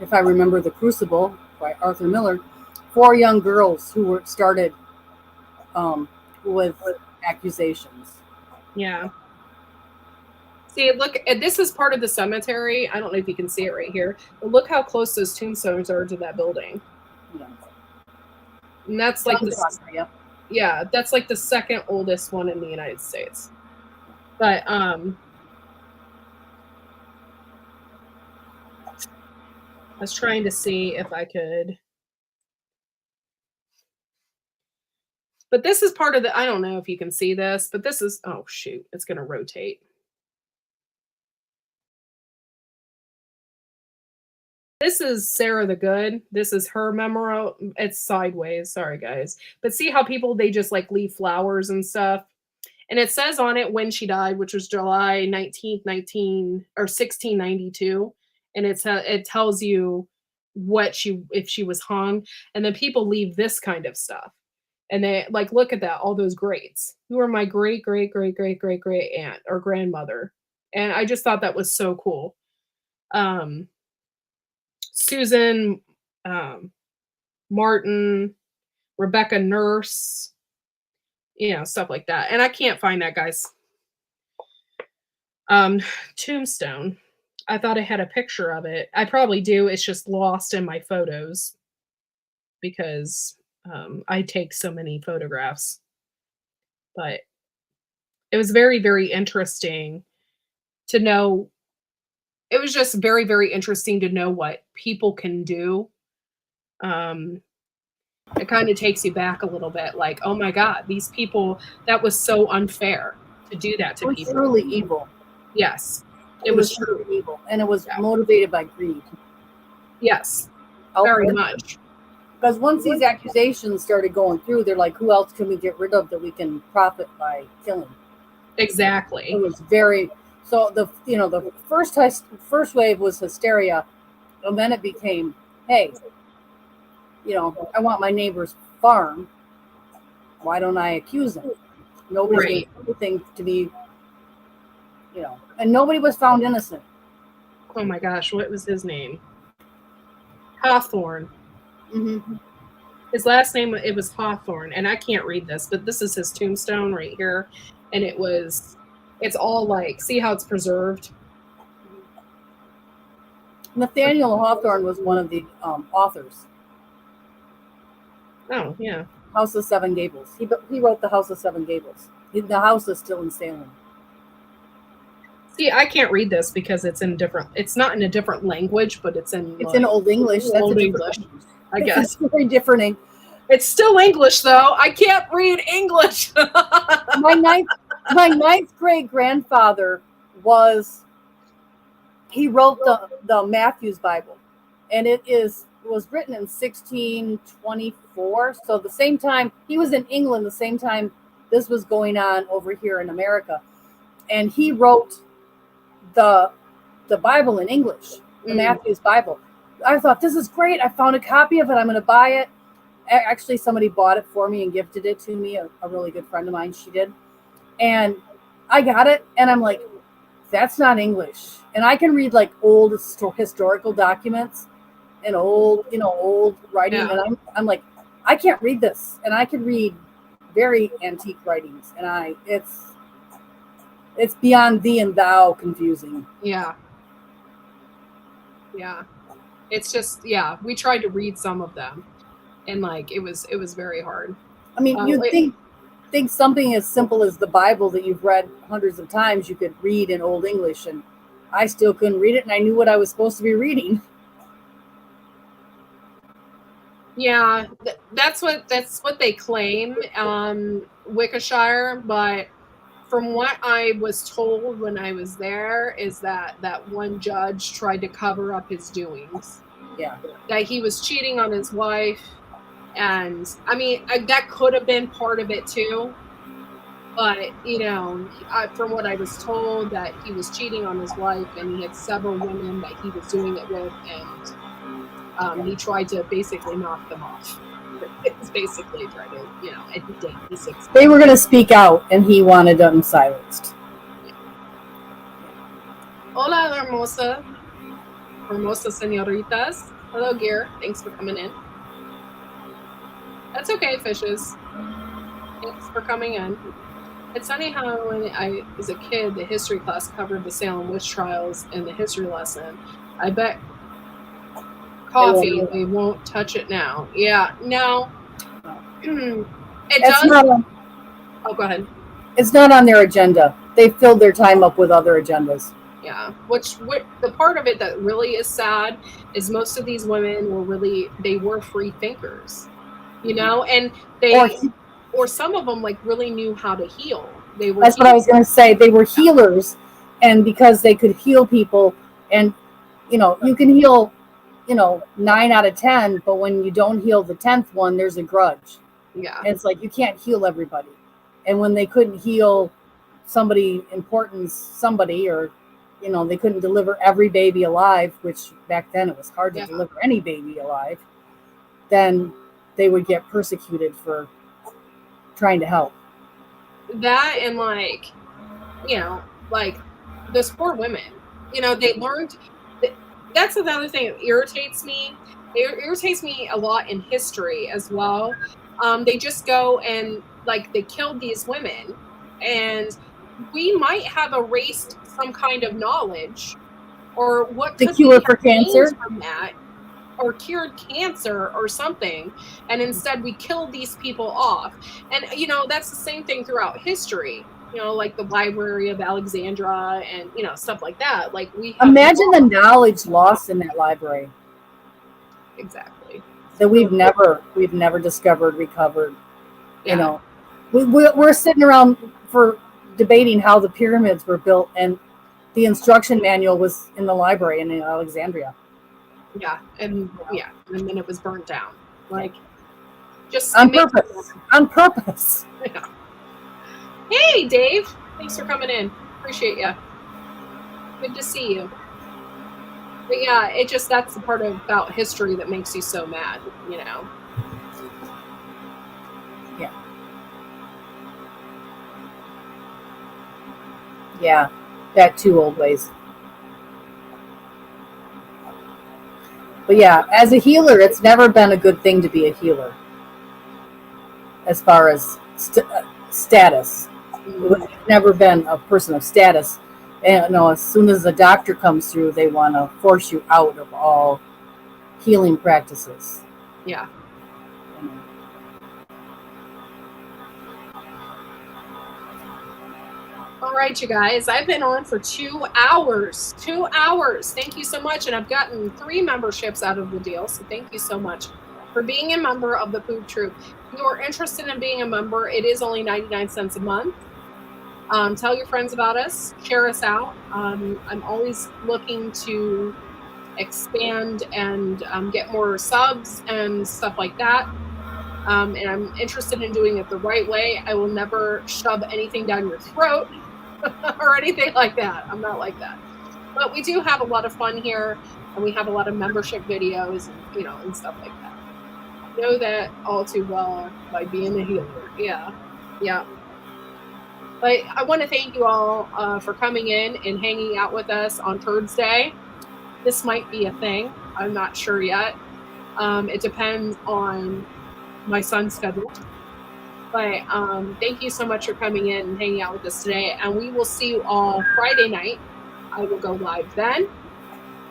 [SPEAKER 3] if I remember The Crucible by Arthur Miller, 4 young girls who were started with accusations.
[SPEAKER 2] Yeah. See, look, this is part of the cemetery. I don't know if you can see it right here, but look how close those tombstones are to that building.
[SPEAKER 3] Yeah.
[SPEAKER 2] And that's like that's like the second oldest one in the United States. But I was trying to see if I could. But this is part of I don't know if you can see this, but this is, oh shoot, it's going to rotate. This is Sarah the Good. This is her memorial. It's sideways. Sorry, guys. But see how people, they just like leave flowers and stuff. And it says on it when she died, which was July 19th, 1692. And it tells you if she was hung. And then people leave this kind of stuff. And they like, look at that, all those greats. Who are my great, great, great, great, great, great aunt or grandmother. And I just thought that was so cool. Susan Martin, Rebecca Nurse, stuff like that. And I can't find that guy's tombstone. I thought I had a picture of it. I probably do. It's just lost in my photos because I take so many photographs. But it was very, very interesting to know. It was just very, very interesting to know what people can do. It kind of takes you back a little bit, like, oh my God, these people, that was so unfair to do that to people.
[SPEAKER 3] It was truly evil.
[SPEAKER 2] Yes.
[SPEAKER 3] It was truly evil. And it was motivated by greed.
[SPEAKER 2] Yes. Very much.
[SPEAKER 3] Because once these accusations started going through, they're like, who else can we get rid of that we can profit by killing?
[SPEAKER 2] Exactly.
[SPEAKER 3] It was very... So the first wave was hysteria, and then it became, hey, I want my neighbor's farm. Why don't I accuse him? Nobody's going to do anything to me, and nobody was found innocent.
[SPEAKER 2] Oh my gosh, what was his name? Hawthorne.
[SPEAKER 3] Mm-hmm.
[SPEAKER 2] His last name, it was Hawthorne, and I can't read this, but this is his tombstone right here, and it's all like, see how it's preserved?
[SPEAKER 3] Nathaniel Hawthorne was one of the authors.
[SPEAKER 2] Oh, yeah.
[SPEAKER 3] House of Seven Gables. He wrote the House of Seven Gables. The house is still in Salem.
[SPEAKER 2] See, I can't read this because it's not in a different language, but it's in
[SPEAKER 3] Old English. That's
[SPEAKER 2] Old English, I guess.
[SPEAKER 3] It's very different.
[SPEAKER 2] It's still English, though. I can't read English.
[SPEAKER 3] My ninth great grandfather he wrote the Matthew's Bible, and it is was written in 1624. So the same time he was in England, the same time this was going on over here in America, and he wrote the Bible in English, the Matthew's Bible. I thought, this is great. I found a copy of it. I'm going to buy it. Actually, somebody bought it for me and gifted it to me. A really good friend of mine, she did. And I got it, and I'm like, that's not English. And I can read like old historical documents and old writing.
[SPEAKER 2] Yeah.
[SPEAKER 3] And I'm like, I can't read this. And I can read very antique writings. And it's beyond thee and thou confusing.
[SPEAKER 2] Yeah. Yeah. It's just, we tried to read some of them, and like it was very hard.
[SPEAKER 3] I mean, you'd think something as simple as the Bible that you've read hundreds of times you could read in Old English, and I still couldn't read it, and I knew what I was supposed to be reading.
[SPEAKER 2] Yeah, that's what they claim, Wickshire, but from what I was told when I was there is that one judge tried to cover up his doings.
[SPEAKER 3] Yeah.
[SPEAKER 2] That he was cheating on his wife. And I mean, that could have been part of it too. But, from what I was told, that he was cheating on his wife, and he had several women that he was doing it with. And he tried to basically knock them off. It was basically trying to,
[SPEAKER 3] They were going to speak out, and he wanted them silenced.
[SPEAKER 2] Hola, hermosa senoritas. Hello, Gear. Thanks for coming in. That's okay, fishes. Thanks for coming in. It's funny how when I was a kid, the history class covered the Salem witch trials in the history lesson. I bet coffee, they won't touch it now. Yeah, no. Go ahead.
[SPEAKER 3] It's not on their agenda. They filled their time up with other agendas.
[SPEAKER 2] Yeah, the part of it that really is sad is most of these women were free thinkers, and or some of them like really knew how to heal. That's
[SPEAKER 3] what I was going to say. They were healers, and because they could heal people, and you can heal 9 out of 10, but when you don't heal the 10th one, there's a grudge.
[SPEAKER 2] Yeah.
[SPEAKER 3] And it's like, you can't heal everybody. And when they couldn't heal somebody important, or, they couldn't deliver every baby alive, which back then it was hard to deliver any baby alive, then they would get persecuted for trying to help.
[SPEAKER 2] That and those poor women, they learned. That's another thing that irritates me. It irritates me a lot in history as well. They just go and they killed these women, and we might have erased some kind of knowledge, or what
[SPEAKER 3] the cure for cancer
[SPEAKER 2] from that, or cured cancer or something, and instead we killed these people off. And that's the same thing throughout history. Like the Library of Alexandria and stuff like that. Like we
[SPEAKER 3] imagine the knowledge lost in that library.
[SPEAKER 2] Exactly.
[SPEAKER 3] That we've never discovered, recovered. Yeah. We're sitting around for debating how the pyramids were built, and the instruction manual was in the library in Alexandria.
[SPEAKER 2] Yeah, and then it was burnt down. Just
[SPEAKER 3] on purpose. On purpose.
[SPEAKER 2] Yeah. Hey, Dave. Thanks for coming in. Appreciate you. Good to see you. But yeah, that's the part about history that makes you so mad,
[SPEAKER 3] Yeah. Yeah, that too, old ways. But yeah, as a healer, it's never been a good thing to be a healer. As far as status. You've never been a person of status. And as soon as a doctor comes through, they want to force you out of all healing practices.
[SPEAKER 2] Yeah. All right, you guys. I've been on for 2 hours. 2 hours. Thank you so much. And I've gotten 3 memberships out of the deal. So thank you so much for being a member of the Poop Troop. If you are interested in being a member, it is only 99 cents a month. Tell your friends about us. Share us out. I'm always looking to expand and get more subs and stuff like that. And I'm interested in doing it the right way. I will never shove anything down your throat or anything like that. I'm not like that. But we do have a lot of fun here, and we have a lot of membership videos and, you know, and stuff like that. I know that all too well by being a healer. Yeah. Yeah. But I want to thank you all for coming in and hanging out with us on Turdsday. This might be a thing. I'm not sure yet. It depends on my son's schedule. But thank you so much for coming in and hanging out with us today. And we will see you all Friday night. I will go live then.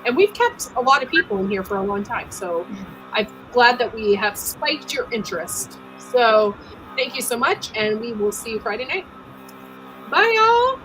[SPEAKER 2] And we've kept a lot of people in here for a long time. So I'm glad that we have spiked your interest. So thank you so much. And we will see you Friday night. Bye, y'all.